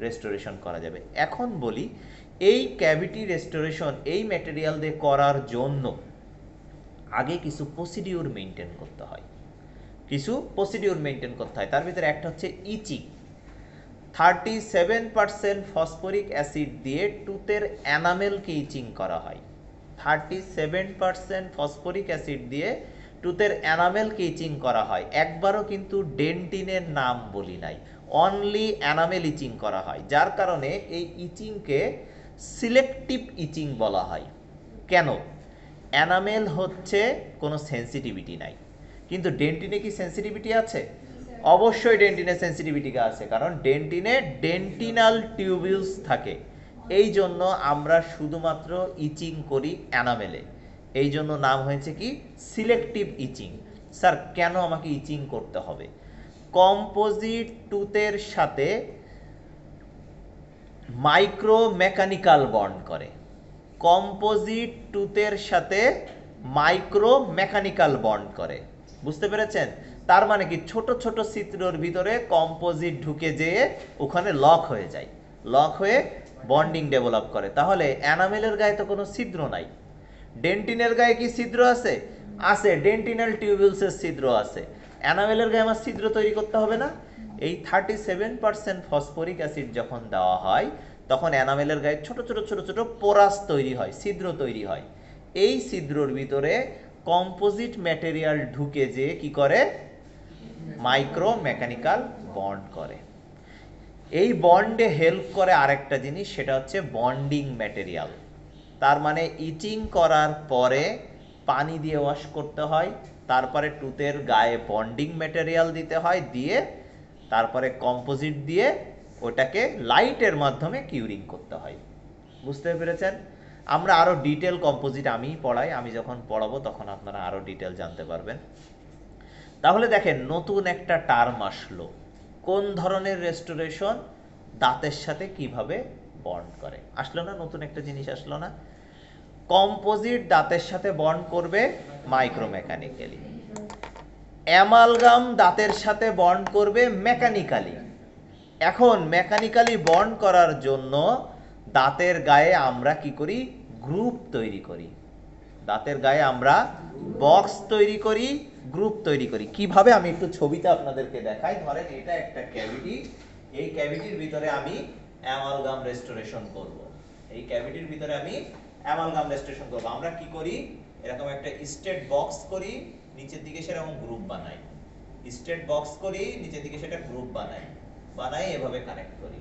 রেস্টোরেশন করা যাবে। এখন বলি এই ক্যাভিটি রেস্টোরেশন এই ম্যাটেরিয়াল দিয়ে করার জন্য আগে কিছু প্রসিডিউর মেনটেন করতে হয়, কিছু প্রসিডিউর মেনটেন করতে হয়। তার ভিতরে একটা হচ্ছে ইচিং। 37% ফসফরিক অ্যাসিড দিয়ে টুথের এনামেলকে ইচিং করা হয়। 37% ফসফরিক অ্যাসিড দিয়ে টুথের এনামেলকে ইচিং করা হয়। একবারও কিন্তু ডেন্টিনের নাম বলি নাই, অনলি এনামেল ইচিং করা হয়, যার কারণে এই ইচিংকে সিলেক্টিভ ইচিং বলা হয়। কেন? এনামেল হচ্ছে কোনো সেন্সিটিভিটি নাই, কিন্তু ডেন্টিনে কি সেন্সিটিভিটি আছে? অবশ্যই ডেন্টিনে সেন্সিটিভিটি আছে, কারণ ডেন্টিনে ডেন্টিনাল টিউবিউলস থাকে। এই জন্য আমরা শুধুমাত্র ইচিং করি এনামেলে, এই জন্য নাম হয়েছে কি সিলেক্টিভ ইচিং। স্যার কেন আমাকে ইচিং করতে হবে? কম্পোজিট টুথের সাথে মাইক্রো মেকানিক্যাল বন্ড করে, কম্পোজিট টুথের সাথে মাইক্রো মেকানিক্যাল বন্ড করে, বুঝতে পেরেছেন? তার মানে কি ছোট ছোট ছিদ্রের ভিতরে কম্পোজিট ঢুকে যেয়ে ওখানে লক হয়ে যায়, লক হয়ে বন্ডিং ডেভেলপ করে। তাহলে এনামেলের গায়ে তো কোনো ছিদ্র নাই, ডেন্টিনের গায়ে কি ছিদ্র আছে? আছে, ডেন্টিনাল টিউবিউলসের ছিদ্র আছে। এনামেলের গায়ে আমার ছিদ্র তৈরি করতে হবে না, এই 37% ফসফরিক অ্যাসিড যখন দেওয়া হয় তখন এনামেলের গায়ে ছোট ছোট ছোট ছোট পোরাস তৈরি হয়, ছিদ্র তৈরি হয়। এই ছিদ্রর ভিতরে কম্পোজিট ম্যাটেরিয়াল ঢুকে যে কি করে, মাইক্রো মেকানিক্যাল বন্ড করে। এই বন্ডে হেল্প করে আরেকটা জিনিস, সেটা হচ্ছে বন্ডিং ম্যাটেরিয়াল। তার মানে ইচিং করার পরে পানি দিয়ে ওয়াশ করতে হয়, তারপরে টুথের গায়ে বন্ডিং ম্যাটেরিয়াল দিতে হয়, দিয়ে তারপরে কম্পোজিট দিয়ে ওটাকে লাইটের মাধ্যমে কিউরিং করতে হয়। বুঝতে পেরেছেন? আমরা আরো ডিটেল কম্পোজিট আমি পড়াই, আমি যখন পড়াবো তখন আপনারা আরো ডিটেল জানতে পারবেন। তাহলে দেখেন নতুন একটা টার্ম আসলো, কোন ধরনের রেস্টোরেশন দাঁতের সাথে কিভাবে বন্ড করে। আসলো না? নতুন একটা জিনিস আসলো না? কম্পোজিট দাঁতের সাথে বন্ড করবে মাইক্রোমেকানিক্যালি, অ্যামালগাম দাঁতের সাথে বন্ড করবে মেকানিক্যালি। এখন মেকানিক্যালি বন্ড করার জন্য দাঁতের গায়ে আমরা কি করি, গ্রুপ তৈরি করি। দাঁতের গায়ে আমরা বক্স তৈরি করি, গ্রুপ তৈরি করি। কিভাবে আমি একটু ছবিতে আপনাদেরকে দেখাই। ধরেন এটা একটা ক্যাভিটি, এই ক্যাভিটির ভিতরে আমি অ্যামালগাম রেস্টোরেশন করব। এই ক্যাভিটির ভিতরে আমি অ্যামালগাম রেস্টোরেশন করব। আমরা কি করি, এরকম একটা স্ট্রেট বক্স করি, নিচের দিকে সেরকম গ্রুপ বানাই। স্ট্রেট বক্স করি, নিচের দিকে সেটা গ্রুপ বানাই, এভাবে কানেক্ট করি।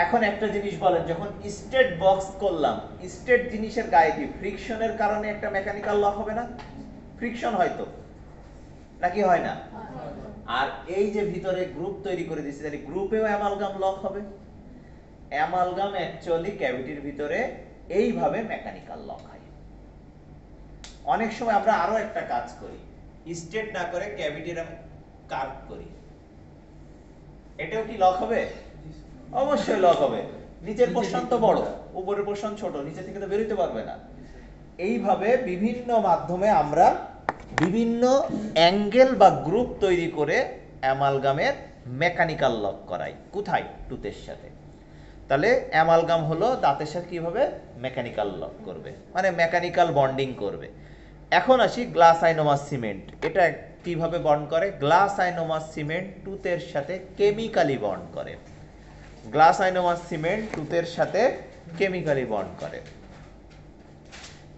এখন একটা জিনিস বলেন, যখন স্ট্রেট বক্স করলাম, স্ট্রেট জিনিসের গায়ে কি ফ্রিকশনের কারণে একটা মেকানিক্যাল লক হবে না? ফ্রিকশন হয়তো, নাকি হয় না? আর এই যে ভিতরে গ্রুপ তৈরি করে দিয়েছি, তাহলে গ্রুপেও অ্যামালগাম লক হবে। অ্যামালগাম অ্যাকচুয়ালি ক্যাভিটির ভিতরে এইভাবে মেকানিক্যাল লক হয়। অনেক সময় আমরা আরো একটা কাজ করি, স্ট্রেট না করে ক্যাভিটির কার্ভ করি। এটাও কি লক হবে? অবশ্যই লক হবে। নিচের পোরশন তো বড়, উপরের পোরশন ছোট, নিচে থেকে তো বের হতে পারবে না। এইভাবে বিভিন্ন মাধ্যমে আমরা বিভিন্ন অ্যাঙ্গেল বা গ্রুপ তৈরি করে অ্যামালগামের মেকানিক্যাল লক করাই। কোথায়? টুথের সাথে। তাহলে অ্যামালগাম হলো দাঁতের সাথে কিভাবে মেকানিক্যাল লক করবে, মানে মেকানিক্যাল বন্ডিং করবে। এখন আসি গ্লাস আইনোমাস সিমেন্ট। এটা কিভাবে বন্ড করে? গ্লাস আইনোমাস সিমেন্ট টুথের সাথে কেমিক্যালি বন্ড করে। গ্লাস আইনোমাস সিমেন্ট টুথের সাথে কেমিক্যালি বন্ড করে।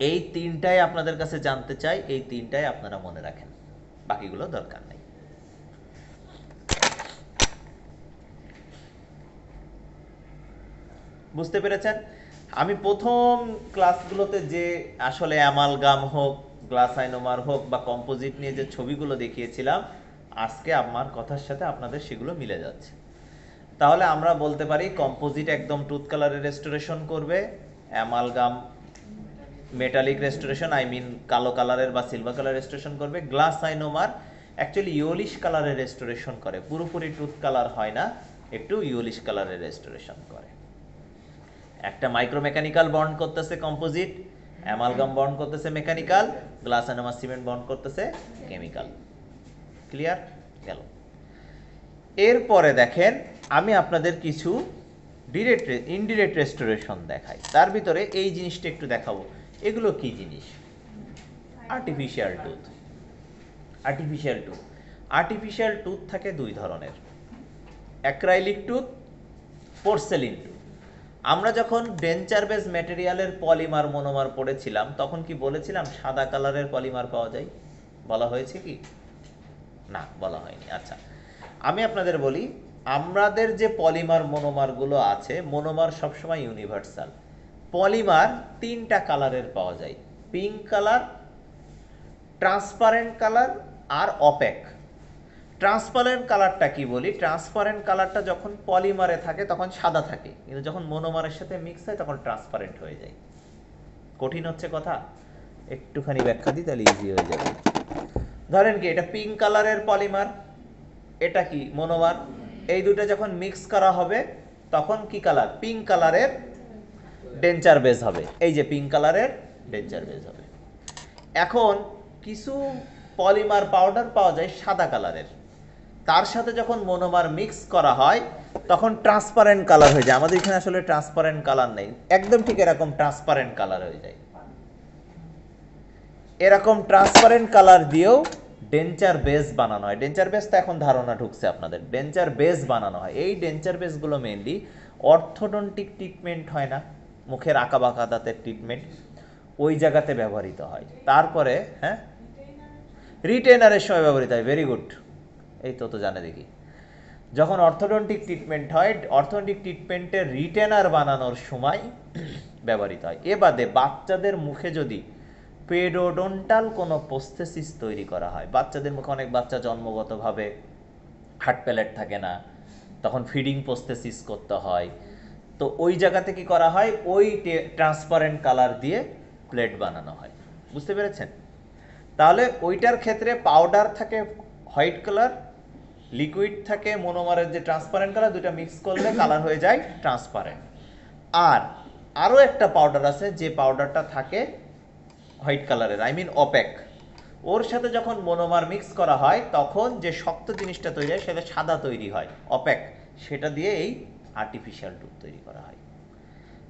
এই তিনটাই আপনাদের কাছে জানতে চাই, এই তিনটাই আপনারা মনে রাখেন, বাকিগুলো দরকার নেই। বুঝতে পেরেছেন? আমি প্রথম ক্লাসগুলোতে যে আসলে অ্যামালগাম হোক, গ্লাস আইনোমার হোক বা কম্পোজিট নিয়ে যে ছবিগুলো দেখিয়েছিলাম, আজকে আমার কথার সাথে আপনাদের সেগুলো মিলে যাচ্ছে। তাহলে আমরা বলতে পারি কম্পোজিট একদম টুথ কালারের রেস্টোরেশন করবে, amalgam metallic restoration, I mean কালো কালারের বা সিলভার কালার রেস্টোরেশন করবে। গ্লাস আইনোমার অ্যাকচুয়ালি ইয়োলিশ কালারের রেস্টোরেশন করে, পুরোপুরি টুথ কালার হয় না, একটু ইয়োলিশ কালারের রেস্টোরেশন করে। একটা মাইক্রো মেকানিক্যাল বন্ড করতেছে কম্পোজিট, অ্যামালগাম বন্ড করতেছে মেকানিক্যাল, গ্লাস আইনোমার সিমেন্ট বন্ড করতেছে কেমিক্যাল। ক্লিয়ার গেল? এরপরে দেখেন আমি আপনাদের কিছু ডিরেক্ট ইনডিরেক্ট রেস্টোরেশন দেখাই। তার ভিতরে এই জিনিসটা একটু দেখাবো। এগুলো কি জিনিস? Artificial tooth. Artificial tooth, artificial tooth থাকে দুই ধরনের, অ্যাক্রাইলিক টুথ, পোর্সেলিন টুথ। আমরা যখন ডেঞ্চার বেস ম্যাটেরিয়ালের পলিমার মনোমার পড়েছিলাম তখন কি বলেছিলাম সাদা কালারের পলিমার পাওয়া যায়? বলা হয়েছে কি? না, বলা হয়নি। আচ্ছা, আমি আপনাদের বলি, আমাদের যে পলিমার মনোমারগুলো আছে, মনোমার সবসময় ইউনিভার্সাল। পলিমার তিনটা কালারের পাওয়া যায়, পিঙ্ক কালার, ট্রান্সপারেন্ট কালার আর অপেক। ট্রান্সপারেন্ট কালারটা কি বলি? ট্রান্সপারেন্ট কালারটা যখন পলিমারে থাকে তখন সাদা থাকে, কিন্তু যখন মনোমারের সাথে মিক্স হয় তখন ট্রান্সপারেন্ট হয়ে যায়। কঠিন হচ্ছে কথা? একটুখানি ব্যাখ্যা দিই তাহলে ইজি হয়ে যাবে। ধরেন কি, এটা পিঙ্ক কালারের পলিমার, এটা কি মনোমার। এই দুটো যখন মিক্স করা হবে তখন কি কালার? পিঙ্ক কালারের ডেঞ্চার বেস হবে। এই যে পিঙ্ক কালারের ডেঞ্চার বেস হবে। এখন কিছু পলিমার পাউডার পাওয়া যায় সাদা কালারের, তার সাথে যখন মনোমার মিক্স করা হয় তখন ট্রান্সপারেন্ট কালার হয়ে যায়। আমাদের এখানে আসলে ট্রান্সপারেন্ট কালার নেই, একদম ঠিক এরকম ট্রান্সপারেন্ট কালার হয়ে যায়। এরকম ট্রান্সপারেন্ট কালার দিয়েও ডেঞ্চার বেস বানানো হয়। ডেঞ্চার বেস তো এখন ধারণা ঢুকছে আপনাদের, ডেঞ্চার বেস বানানো হয়। এই ডেঞ্চার বেসগুলো মেনলি অর্থোডন্টিক ট্রিটমেন্ট হয় না, মুখের আঁকা বাঁকা দাঁতের ট্রিটমেন্ট, ওই জায়গাতে ব্যবহৃত হয়। তারপরে হ্যাঁ, রিটেনারের সময় ব্যবহৃত হয়। ভেরি গুড, এই তো জানে দেখি। যখন অর্থোডন্টিক ট্রিটমেন্ট হয়, অর্থোডন্টিক ট্রিটমেন্টের রিটেনার বানানোর সময় ব্যবহৃত হয়। এ বাদে বাচ্চাদের মুখে যদি পেডোডন্টাল কোনো প্রস্থেসিস তৈরি করা হয়, বাচ্চাদের মুখে অনেক বাচ্চা জন্মগতভাবে হার্ট প্যালেট থাকে না, তখন ফিডিং প্রস্থেসিস করতে হয়, তো ওই জায়গাতে কি করা হয়, ওই ট্রান্সপারেন্ট কালার দিয়ে প্লেট বানানো হয়। বুঝতে পেরেছেন? তাহলে ওইটার ক্ষেত্রে পাউডার থাকে হোয়াইট কালার, লিকুইড থাকে মনোমারের যে ট্রান্সপারেন্ট কালার, দুটা মিক্স করলে কালার হয়ে যায় ট্রান্সপারেন্ট। আর আরও একটা পাউডার আছে যে পাউডারটা থাকে হোয়াইট কালারের, আই মিন অপেক। ওর সাথে যখন মনোমার মিক্স করা হয় তখন যে শক্ত জিনিসটা তৈরি হয় সেটা সাদা তৈরি হয়, অপেক, সেটা দিয়ে এই আর্টিফিশিয়াল টুথ তৈরি করা হয়।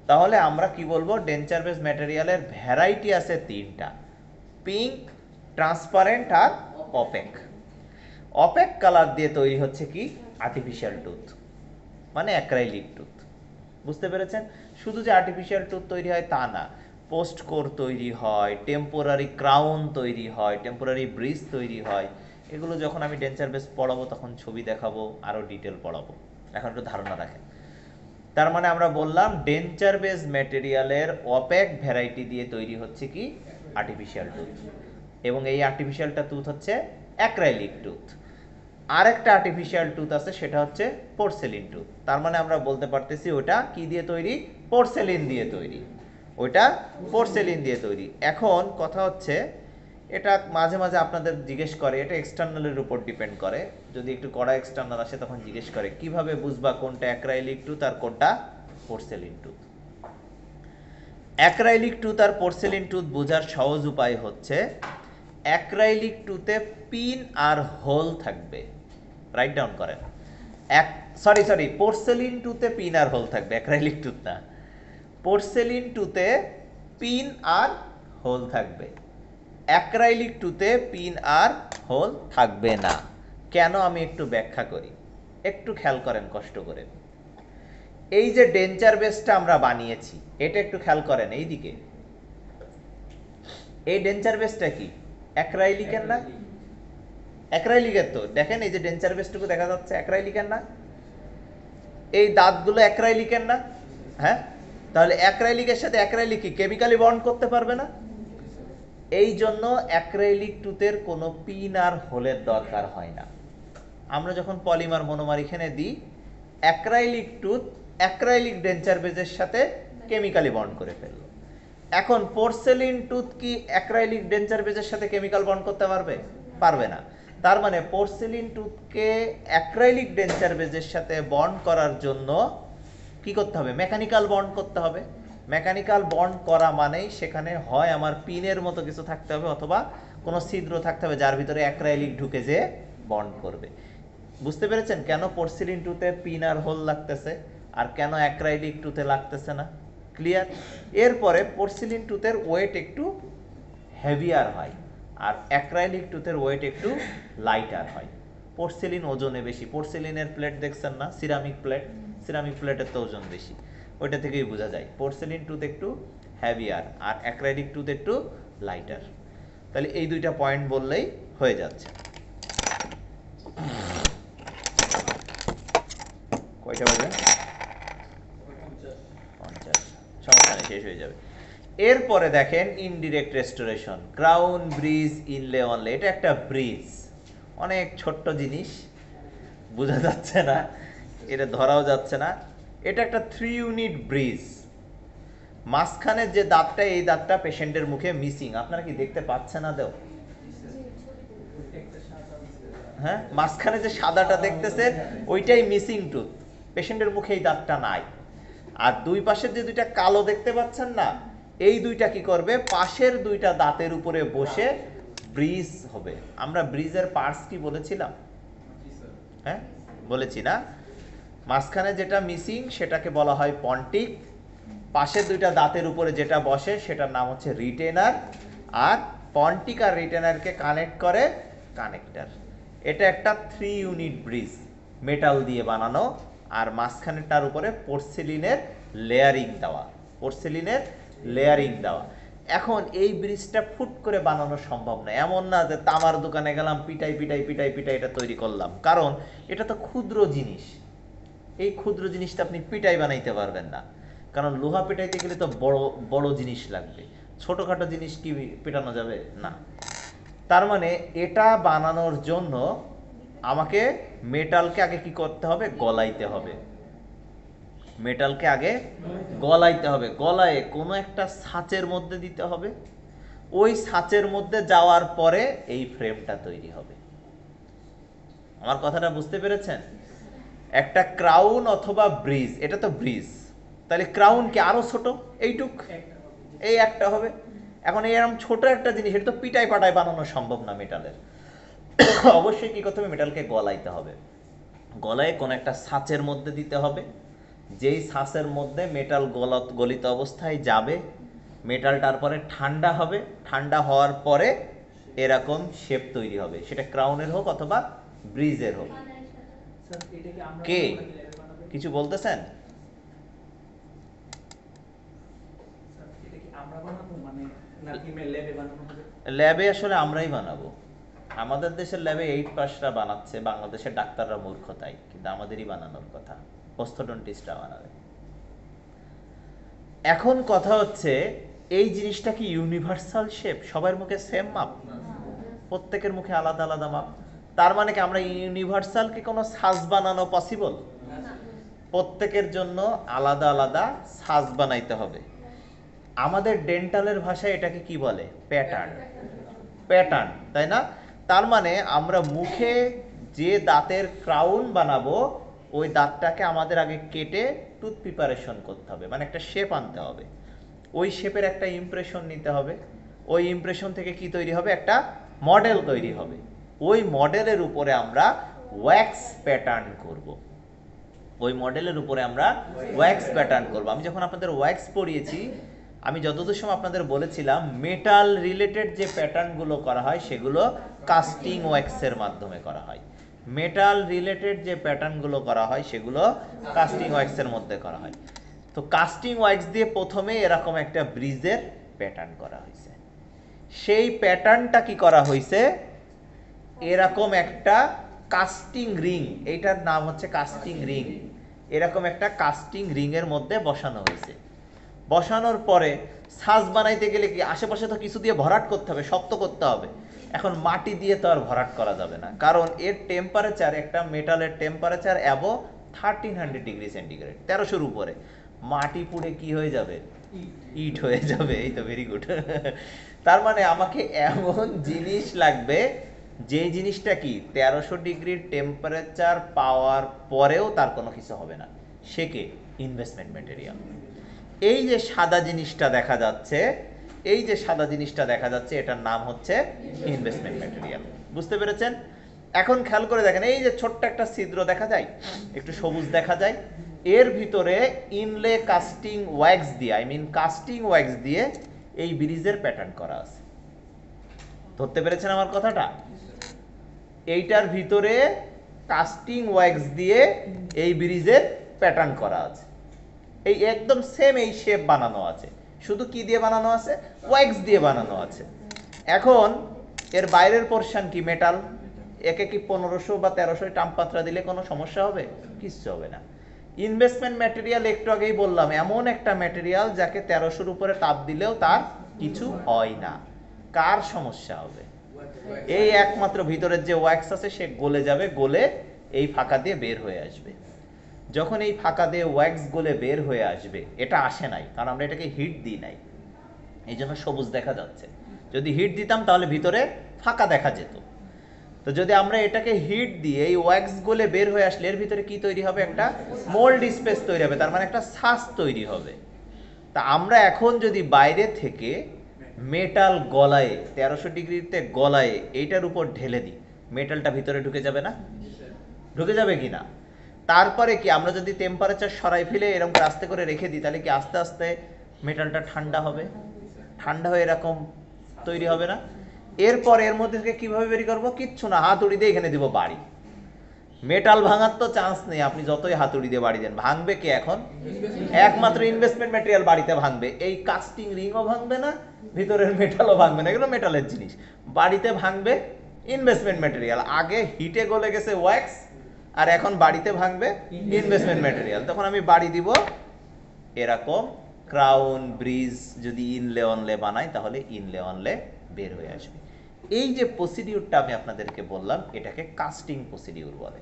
তাহলে আমরা কি বলবো, ডেঞ্চার বেস ম্যাটেরিয়ালের ভ্যারাইটি আছে তিনটা, পিঙ্ক, ট্রান্সপারেন্ট আর অপেক। অপেক কালার দিয়ে তৈরি হচ্ছে কি আর্টিফিশিয়াল টুথ, মানে অ্যাক্রাইলিক টুথ। বুঝতে পেরেছেন? শুধু যে আর্টিফিশিয়াল টুথ তৈরি হয় তা না, পোস্ট কোর তৈরি হয়, টেম্পোরারি ক্রাউন তৈরি হয়, টেম্পোরারি ব্রিজ তৈরি হয়। এগুলো যখন আমি ডেঞ্চার বেস পড়াবো তখন ছবি দেখাবো, আরও ডিটেল পড়াবো, এখন একটু ধারণা রাখেন। তার মানে আমরা বললাম ডেঞ্চার বেস ম্যাটেরিয়ালের অপেক ভ্যারাইটি দিয়ে তৈরি হচ্ছে কি আর্টিফিশিয়াল টুথ, এবং এই আর্টিফিশিয়ালটা টুথ হচ্ছে অ্যাক্রাইলিক টুথ। আরেকটা আর্টিফিশিয়াল টুথ আছে, সেটা হচ্ছে পোর্সেলিন টুথ। তার মানে আমরা বলতে পারতেছি ওটা কি দিয়ে তৈরি, পোর্সেলিন দিয়ে তৈরি, ওইটা পোর্সেলিন দিয়ে তৈরি। এখন কথা হচ্ছে, এটা মাঝে মাঝে আপনাদের জিজ্ঞেস করে, এটা এক্সটার্নালের উপর ডিপেন্ড করে, যদি একটু কড়া এক্সটার্নাল আসে তখন জিজ্ঞেস করে কিভাবে বুঝবা কোনটা অ্যাক্রাইলিক টুথ আর কোনটা পোর্সেলিন টুথ। অ্যাক্রাইলিক টুথ আর পোর্সেলিন টুথ বোঝার সহজ উপায় হচ্ছে, অ্যাক্রাইলিক টুথে পিন আর হোল থাকবে, রাইট ডাউন করেন। সরি, পোর্সেলিন টুথে পিন আর হোল থাকবে, অ্যাক্রাইলিক টুথ না। পোর্সেলিন টুথে পিন আর হোল থাকবে, অ্যাক্রাইলিক টুথে পিন আর হোল থাকবে না। কেন আমি একটু ব্যাখ্যা করি, একটু খেয়াল করেন কষ্ট করে। এই যে ডেঞ্চার বেসটা আমরা বানিয়েছি, এটা একটু খেয়াল করেন এইদিকে, এই ডেঞ্চার বেসটা কি অ্যাক্রাইলিকের না? অ্যাক্রাইলিকের তো, দেখেন এই যে ডেঞ্চার বেসটুকু দেখা যাচ্ছে অ্যাক্রাইলিকের না? এই দাঁতগুলো অ্যাক্রাইলিকের না? হ্যাঁ, তাহলে অ্যাক্রাইলিকের সাথে অ্যাক্রাইলিক কি কেমিক্যালি বন্ড করতে পারবে না? এই জন্য অ্যাক্রাইলিক টুথের কোনো পিন আর হোলের দরকার হয় না। আমরা যখন পলিমার মনোমার এখানে দিই, অ্যাক্রাইলিক টুথ অ্যাক্রাইলিক ডেঞ্চার বেসের সাথে কেমিক্যালি বন্ড করে ফেললো। এখন পোর্সেলিন টুথ কি অ্যাক্রাইলিক ডেঞ্চার বেসের সাথে কেমিক্যাল বন্ড করতে পারবে? পারবে না। তার মানে পোর্সেলিন টুথকে অ্যাক্রাইলিক ডেঞ্চার বেসের সাথে বন্ড করার জন্য কি করতে হবে, মেকানিক্যাল বন্ড করতে হবে। মেকানিক্যাল বন্ড করা মানেই সেখানে হয় আমার পিনের মতো কিছু থাকতে হবে, অথবা কোনো ছিদ্র থাকতে হবে যার ভিতরে অ্যাক্রাইলিক ঢুকে যে বন্ড করবে। বুঝতে পেরেছেন কেন পোর্সেলিন টুথে পিন আর হোল লাগতেছে আর কেন অ্যাক্রাইলিক টুথে লাগতেছে না? ক্লিয়ার? এরপরে পোর্সেলিন টুথের ওয়েট একটু হেভিয়ার হয় আর অ্যাক্রাইলিক টুথের ওয়েট একটু লাইটার হয়। পোর্সেলিন ওজনে বেশি, পোর্সেলিনের প্লেট দেখছেন না, সিরামিক প্লেট, সিরামিক প্লেটের তো ওজন বেশি, ওইটা থেকেই বোঝা যায় পোর্সেলিন টুথ একটু হেভিয়ার আর অ্যাক্রাইলিক টুথ একটু লাইটার। তাহলে এই দুইটা পয়েন্ট বললেই হয়ে যাচ্ছে। কয়টা বাজে? 50, সমস্যা নেই, শেষ হয়ে যাবে। এরপরে দেখেন indirect restoration, crown bridge inlay অনলে। এটা একটা ব্রিজ, অনেক ছোট্ট জিনিস, বোঝা যাচ্ছে না, এটা ধরাও যাচ্ছে না। এটা একটা 3 ইউনিট ব্রিজ। মাঝখানে যে দাঁতটা, এই দাঁতটা পেশেন্টের মুখে মিসিং, আপনারা কি দেখতে পাচ্ছেন না? দেও, হ্যাঁ, মাঝখানে যে সাদাটা দেখতেছেন ওইটাই মিসিং টুথ, পেশেন্টের মুখে এই দাঁতটা নাই। আর দুই পাশের যে দুইটা কালো দেখতে পাচ্ছেন না, এই দুইটা কি করবে, পাশের দুইটা দাঁতের উপরে বসে ব্রিজ হবে। আমরা ব্রিজের পার্টস কি বলেছিলাম? হ্যাঁ, বলেছি না? মাঝখানে যেটা মিসিং সেটাকে বলা হয় পন্টিক, পাশের দুইটা দাঁতের উপরে যেটা বসে সেটার নাম হচ্ছে রিটেনার, আর পন্টিক আর রিটেনারকে কানেক্ট করে কানেক্টর। এটা একটা 3 ইউনিট ব্রিজ, মেটাল দিয়ে বানানো, আর মাঝখানেরটার উপরে পোর্সেলিনের লেয়ারিং দেওয়া। এখন এই ব্রিজটা ফুট করে বানানো সম্ভব না। এমন না যে তামার দোকানে গেলাম, পিটাই এটা তৈরি করলাম, কারণ এটা তো ক্ষুদ্র জিনিস। এই ক্ষুদ্র জিনিসটা আপনি পিটাই বানাইতে পারবেন না, কারণ লোহা পিটাইতে গেলে তো বড় বড় জিনিস লাগবে। ছোটখাটো জিনিস কি পেটানো যাবে? না। তার মানে এটা বানানোর জন্য আমাকে মেটালকে আগে কি করতে হবে? গলাইতে হবে। মেটালকে আগে গলাইতে হবে, গলায় কোনো একটা ছাঁচের মধ্যে দিতে হবে। ওই ছাঁচের মধ্যে যাওয়ার পরে এই ফ্রেমটা তৈরি হবে। আমার কথাটা বুঝতে পেরেছেন? একটা ক্রাউন অথবা ব্রিজ, এটা তো ব্রিজ, তাহলে ক্রাউন কি আরো ছোট? এইটুক, এই একটা হবে। এখন এরকম ছোট একটা জিনিস, এটা তো পিটাই পাটাই বানানো সম্ভব না মেটালের। অবশ্যই কি করতে হবে? মেটালকে গলাইতে হবে। গলায় কোন একটা ছাঁচের মধ্যে দিতে হবে। যেই ছাঁচের মধ্যে মেটাল গলিত অবস্থায় যাবে, মেটাল তারপরে ঠান্ডা হবে, ঠান্ডা হওয়ার পরে এরকম শেপ তৈরি হবে, সেটা ক্রাউনের হোক অথবা ব্রিজের হোক। কে কিছু বলতেছেন? ল্যাবে আসলে আমরাই বানাবো। আমাদের দেশের ল্যাবে 8 পাসরা বানাচ্ছে, বাংলাদেশের ডাক্তাররা মূর্খ তাই, কিন্তু আমাদেরই বানানোর কথা, অস্থোডন্টিস্টরা বানাবে। এখন কথা হচ্ছে, এই জিনিসটা কি ইউনিভার্সাল শেপ? সবার মুখে সেম মাপ? প্রত্যেকের মুখে আলাদা আলাদা মাপ। তার মানে কি আমরা ইউনিভার্সাল কি কোনো সাজ বানানো পসিবল? প্রত্যেকের জন্য আলাদা আলাদা সাজ বানাইতে হবে। আমাদের ডেন্টালের ভাষায় এটাকে কি বলে? প্যাটার্ন, তাই না? তার মানে আমরা মুখে যে দাঁতের ক্রাউন বানাবো, ওই দাঁতটাকে আমাদের আগে কেটে টুথ প্রিপারেশন করতে হবে, মানে একটা শেপ আনতে হবে। ওই শেপের একটা ইমপ্রেশন নিতে হবে। ওই ইমপ্রেশন থেকে কি তৈরি হবে? একটা মডেল তৈরি হবে। ওই মডেলের উপরে আমরা ওয়্যাক্স প্যাটার্ন করব। আমি যখন আপনাদের ওয়্যাক্স পড়িয়েছি, আমি যতদূর সময় আপনাদের বলেছিলাম মেটাল রিলেটেড যে প্যাটার্নগুলো করা হয় সেগুলো কাস্টিং ওয়্যাক্সের মাধ্যমে করা হয়। মেটাল রিলেটেড যে প্যাটার্নগুলো করা হয় সেগুলো কাস্টিং ওয়্যাক্সের মধ্যে করা হয়। তো কাস্টিং ওয়্যাক্স দিয়ে প্রথমে এরকম একটা ব্রিজের প্যাটার্ন করা হয়েছে। সেই প্যাটার্নটা কি করা হয়েছে? এরকম একটা কাস্টিং রিং, এইটার নাম হচ্ছে কাস্টিং রিং। এরকম একটা কাস্টিং রিং এর মধ্যে বসানো হয়েছে। বসানোর পরে সাজ বানাইতে গেলে কি আশেপাশে তো কিছু দিয়ে ভরাট করতে হবে, শক্ত করতে হবে। এখন মাটি দিয়ে তো আর ভরাট করা যাবে না, কারণ এর টেম্পারেচার, একটা মেটালের টেম্পারেচার অ্যাবভ 1300 ডিগ্রি সেন্টিগ্রেড, 1300-র উপরে। মাটি পুড়ে কি হয়ে যাবে? ইট হয়ে যাবে। এই তো, ভেরি গুড। তার মানে আমাকে এমন জিনিস লাগবে যে জিনিসটা কি 1300 ডিগ্রির টেম্পারেচার পাওয়ার পরেও তার কোনো কিছু হবে না। সে কে? Investment material. এই যে সাদা জিনিসটা দেখা যাচ্ছে, এটার নাম হচ্ছে ইনভেস্টমেন্ট ম্যাটেরিয়াল। বুঝতে পেরেছেন? এখন খেয়াল করে দেখেন, এই যে ছোট্ট একটা ছিদ্র দেখা যায়, একটু সবুজ দেখা যায়, এর ভিতরে ইনলে কাস্টিং ওয়্যাক্স দিয়ে এই ব্রিজের প্যাটার্ন করা আছে। ধরতে পেরেছেন আমার কথাটা? এইটার ভিতরে কাস্টিং ওয়্যাক্স দিয়ে এই ব্রিজের প্যাটার্ন করা আছে। এই একদম সেম এই শেপ বানানো আছে, শুধু কি দিয়ে বানানো আছে? ওয়্যাক্স দিয়ে বানানো আছে। এখন এর বাইরের পোরশন কি? মেটাল। একে কি 1500 বা 1300 তাপমাত্রা দিলে কোনো সমস্যা হবে? কিচ্ছু হবে না। ইনভেস্টমেন্ট ম্যাটেরিয়াল একটু আগেই বললাম, এমন একটা ম্যাটেরিয়াল যাকে 1300-র উপরে তাপ দিলেও তার কিছু হয় না। কার সমস্যা হবে? এই একমাত্র ভিতরের যে ওয়্যাক্স আছে সে গলে যাবে, গলে এই ফাঁকা দিয়ে বের হয়ে আসবে। যখন এই ফাঁকা দিয়ে ওয়্যাক্স গলে বের হয়ে আসবে, এটা আসে নাই কারণ আমরা এটাকে হিট দিই নাই, এই জন্য সবুজ দেখা যাচ্ছে। যদি হিট দিতাম তাহলে ভিতরে ফাঁকা দেখা যেত। তো যদি আমরা এটাকে হিট দিয়ে এই ওয়্যাক্স গলে বের হয়ে আসলে এর ভিতরে কি তৈরি হবে? একটা মোল্ড স্পেস তৈরি হবে, তার মানে একটা ছাঁচ তৈরি হবে। তা আমরা এখন যদি বাইরে থেকে মেটাল গলায় 1300 ডিগ্রিতে গলায় এইটার উপর ঢেলে দিই, মেটালটা ভিতরে ঢুকে যাবে না? ঢুকে যাবে কিনা? তারপরে কি আমরা যদি টেম্পারেচার সরাই ফেলে এরকম আস্তে করে রেখে দিই, তাহলে কি আস্তে আস্তে মেটালটা ঠান্ডা হবে? ঠান্ডা হয়ে এরকম তৈরি হবে না? এরপর এর মধ্যে থেকে কিভাবে বের করব? কিচ্ছু না, হাতুড়ি দিয়ে এখানে দিব বাড়ি। মেটাল ভাঙার তো চান্স নেই, আপনি যতই হাতুড়ি দিয়ে বাড়ি দেন। ভাঙবে কি এখন? একমাত্র ইনভেস্টমেন্ট ম্যাটেরিয়াল বাড়িতে ভাঙবে। এই কাস্টিং রিংও ভাঙবে না, ভিতরের মেটালও ভাঙবে না, এগুলো মেটালের জিনিস। বাড়িতে ভাঙবে ইনভেস্টমেন্ট ম্যাটেরিয়াল। আগে হিটে গলে গেছে ওয়্যাক্স, আর এখন বাড়িতে ভাঙবে ইনভেস্টমেন্ট ম্যাটেরিয়াল। তখন আমি বাড়ি দিব এরকম ক্রাউন ব্রিজ। যদি ইনলে অনলে বানাই তাহলে ইনলে অনলে বের হয়ে আসবে। এই যে প্রসিডিউরটা আমি আপনাদেরকে বললাম, এটাকে কাস্টিং প্রসিডিউর বলে।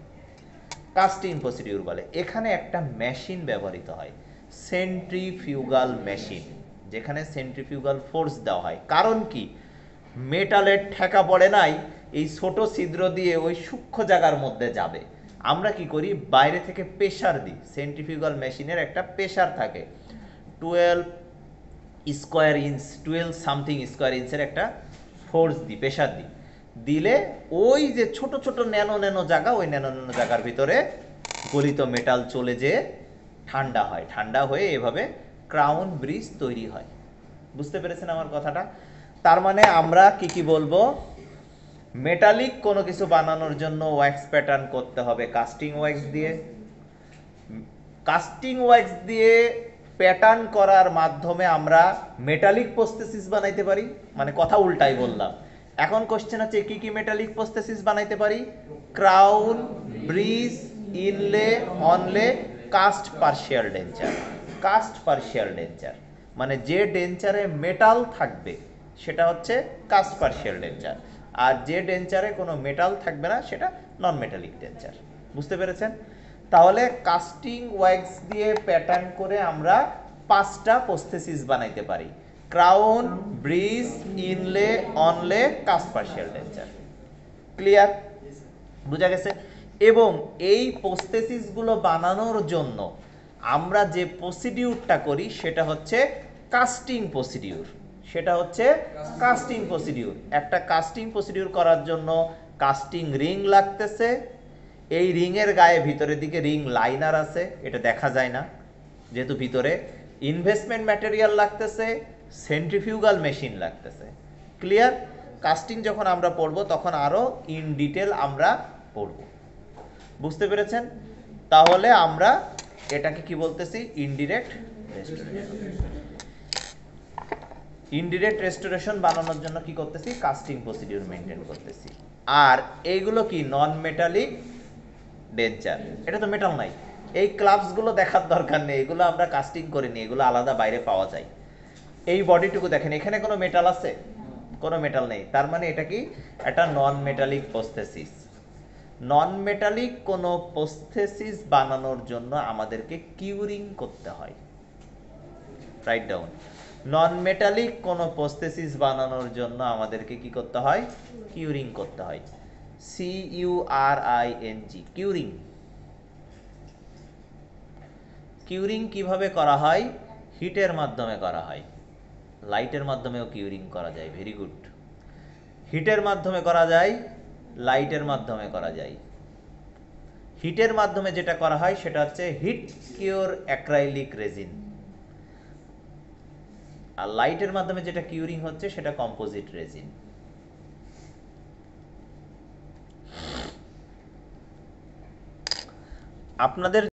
কাস্টিং প্রসিডিউর বলে। এখানে একটা মেশিন ব্যবহৃত হয়, সেন্ট্রিফিউগাল মেশিন, যেখানে সেন্ট্রিফিউগাল ফোর্স দেওয়া হয়। কারণ কি? মেটালের ঠেকা পড়ে নাই, এই ছোট ছিদ্র দিয়ে ওই সূক্ষ্ম জায়গার মধ্যে যাবে। আমরা কি করি? বাইরে থেকে প্রেসার দিই। সেন্ট্রিফিউগাল মেশিনের একটা প্রেসার থাকে, 12 স্কোয়ার ইঞ্চ, 12 সামথিং স্কোয়ার ইঞ্চের একটা ফোর্স দিই, প্রেসার দিই। দিলে ওই যে ছোট ছোট ন্যানো ন্যানো জায়গা, ওই ন্যানো ন্যানো জায়গার ভিতরে গলিত মেটাল চলে যেয়ে ঠান্ডা হয়। ঠান্ডা হয়ে এভাবে ক্রাউন ব্রিজ তৈরি হয়। বুঝতে পেরেছেন আমার কথাটা? তার মানে আমরা কি কি বলবো? মেটালিক কোনো কিছু বানানোর জন্য ওয়্যাক্স প্যাটার্ন করতে হবে কাস্টিং ওয়্যাক্স দিয়ে। কাস্টিং ওয়্যাক্স দিয়ে প্যাটার্ন করার মাধ্যমে আমরা মেটালিক প্রস্থেসিস বানাইতে পারি। মানে কথা উল্টাই বললাম। এখন কোশ্চেন হচ্ছে কি কি মেটালিক প্রস্থেসিস বানাইতে পারি? Crown, bridge, inlay, onlay, cast partial denture. Cast partial denture মানে যে ডেঞ্চারে মেটাল থাকবে সেটা হচ্ছে কাস্ট পার্শিয়াল ডেঞ্চার, আর যে ডেঞ্চারে কোনো মেটাল থাকবে না সেটা নন মেটালিক ডেঞ্চার। বুঝতে পেরেছেন? তাহলে কাস্টিং ওয়্যাক্স দিয়ে প্যাটার্ন করে আমরা 5টা প্রস্থেসিস বানাইতে পারি: crown, bridge, inlay, onlay, cast partial denture. Clear? বুঝা গেছে? এবং এই প্রস্থেসিসগুলো বানানোর জন্য আমরা যে প্রসিডিউরটা করি সেটা হচ্ছে কাস্টিং প্রসিডিউর। সেটা হচ্ছে কাস্টিং প্রসিডিউর। একটা কাস্টিং প্রসিডিউর করার জন্য কাস্টিং রিং লাগতেছে। এই রিংয়ের গায়ে ভিতরের দিকে রিং লাইনার আছে, এটা দেখা যায় না যেহেতু ভিতরে। ইনভেস্টমেন্ট ম্যাটেরিয়াল লাগতেছে, সেন্ট্রিফিউগাল মেশিন লাগতেছে। ক্লিয়ার? কাস্টিং যখন আমরা পড়বো তখন আরো ইন ডিটেল আমরা পড়ব। বুঝতে পেরেছেন? তাহলে আমরা এটাকে কি বলতেছি? Indirect restoration. ইনডিরেক্ট রেস্টোরেশন বানানোর জন্য কি করতেছি? কাস্টিং প্রসিডিউর মেনটেন করতেছি। আর এইগুলো কি? নন মেটালিক ডেঞ্চার। এটা তো মেটাল নাই, এই ক্লাবসগুলো দেখার দরকার নেই, এগুলো আমরা কাস্টিং করিনি, এগুলো আলাদা বাইরে পাওয়া যায়। এই বডিটুকু দেখেন, এখানে কোনো মেটাল আছে? কোনো মেটাল নেই। তার মানে এটা কি? একটা নন মেটালিক প্রস্থেসিস। নন মেটালিক কোনো প্রস্থেসিস বানানোর জন্য আমাদেরকে কিউরিং করতে হয়। Write down. নন মেটালিক কোনো প্রস্থেসিস বানানোর জন্য আমাদেরকে কি করতে হয়? কিউরিং করতে হয়। CURING, curing. কিউরিং কিভাবে করা হয়? হিটের মাধ্যমে করা হয়। লাইটের মাধ্যমেও কিউরিং করা যায়। Very good. হিটের মাধ্যমে করা যায়, লাইটের মাধ্যমে করা যায়। হিটের মাধ্যমে যেটা করা হয় সেটা হচ্ছে হিট কিউর অ্যাক্রাইলিক রেজিন, আর লাইটের মাধ্যমে যেটা কিউরিং হচ্ছে সেটা কম্পোজিট রেজিন। আপনাদের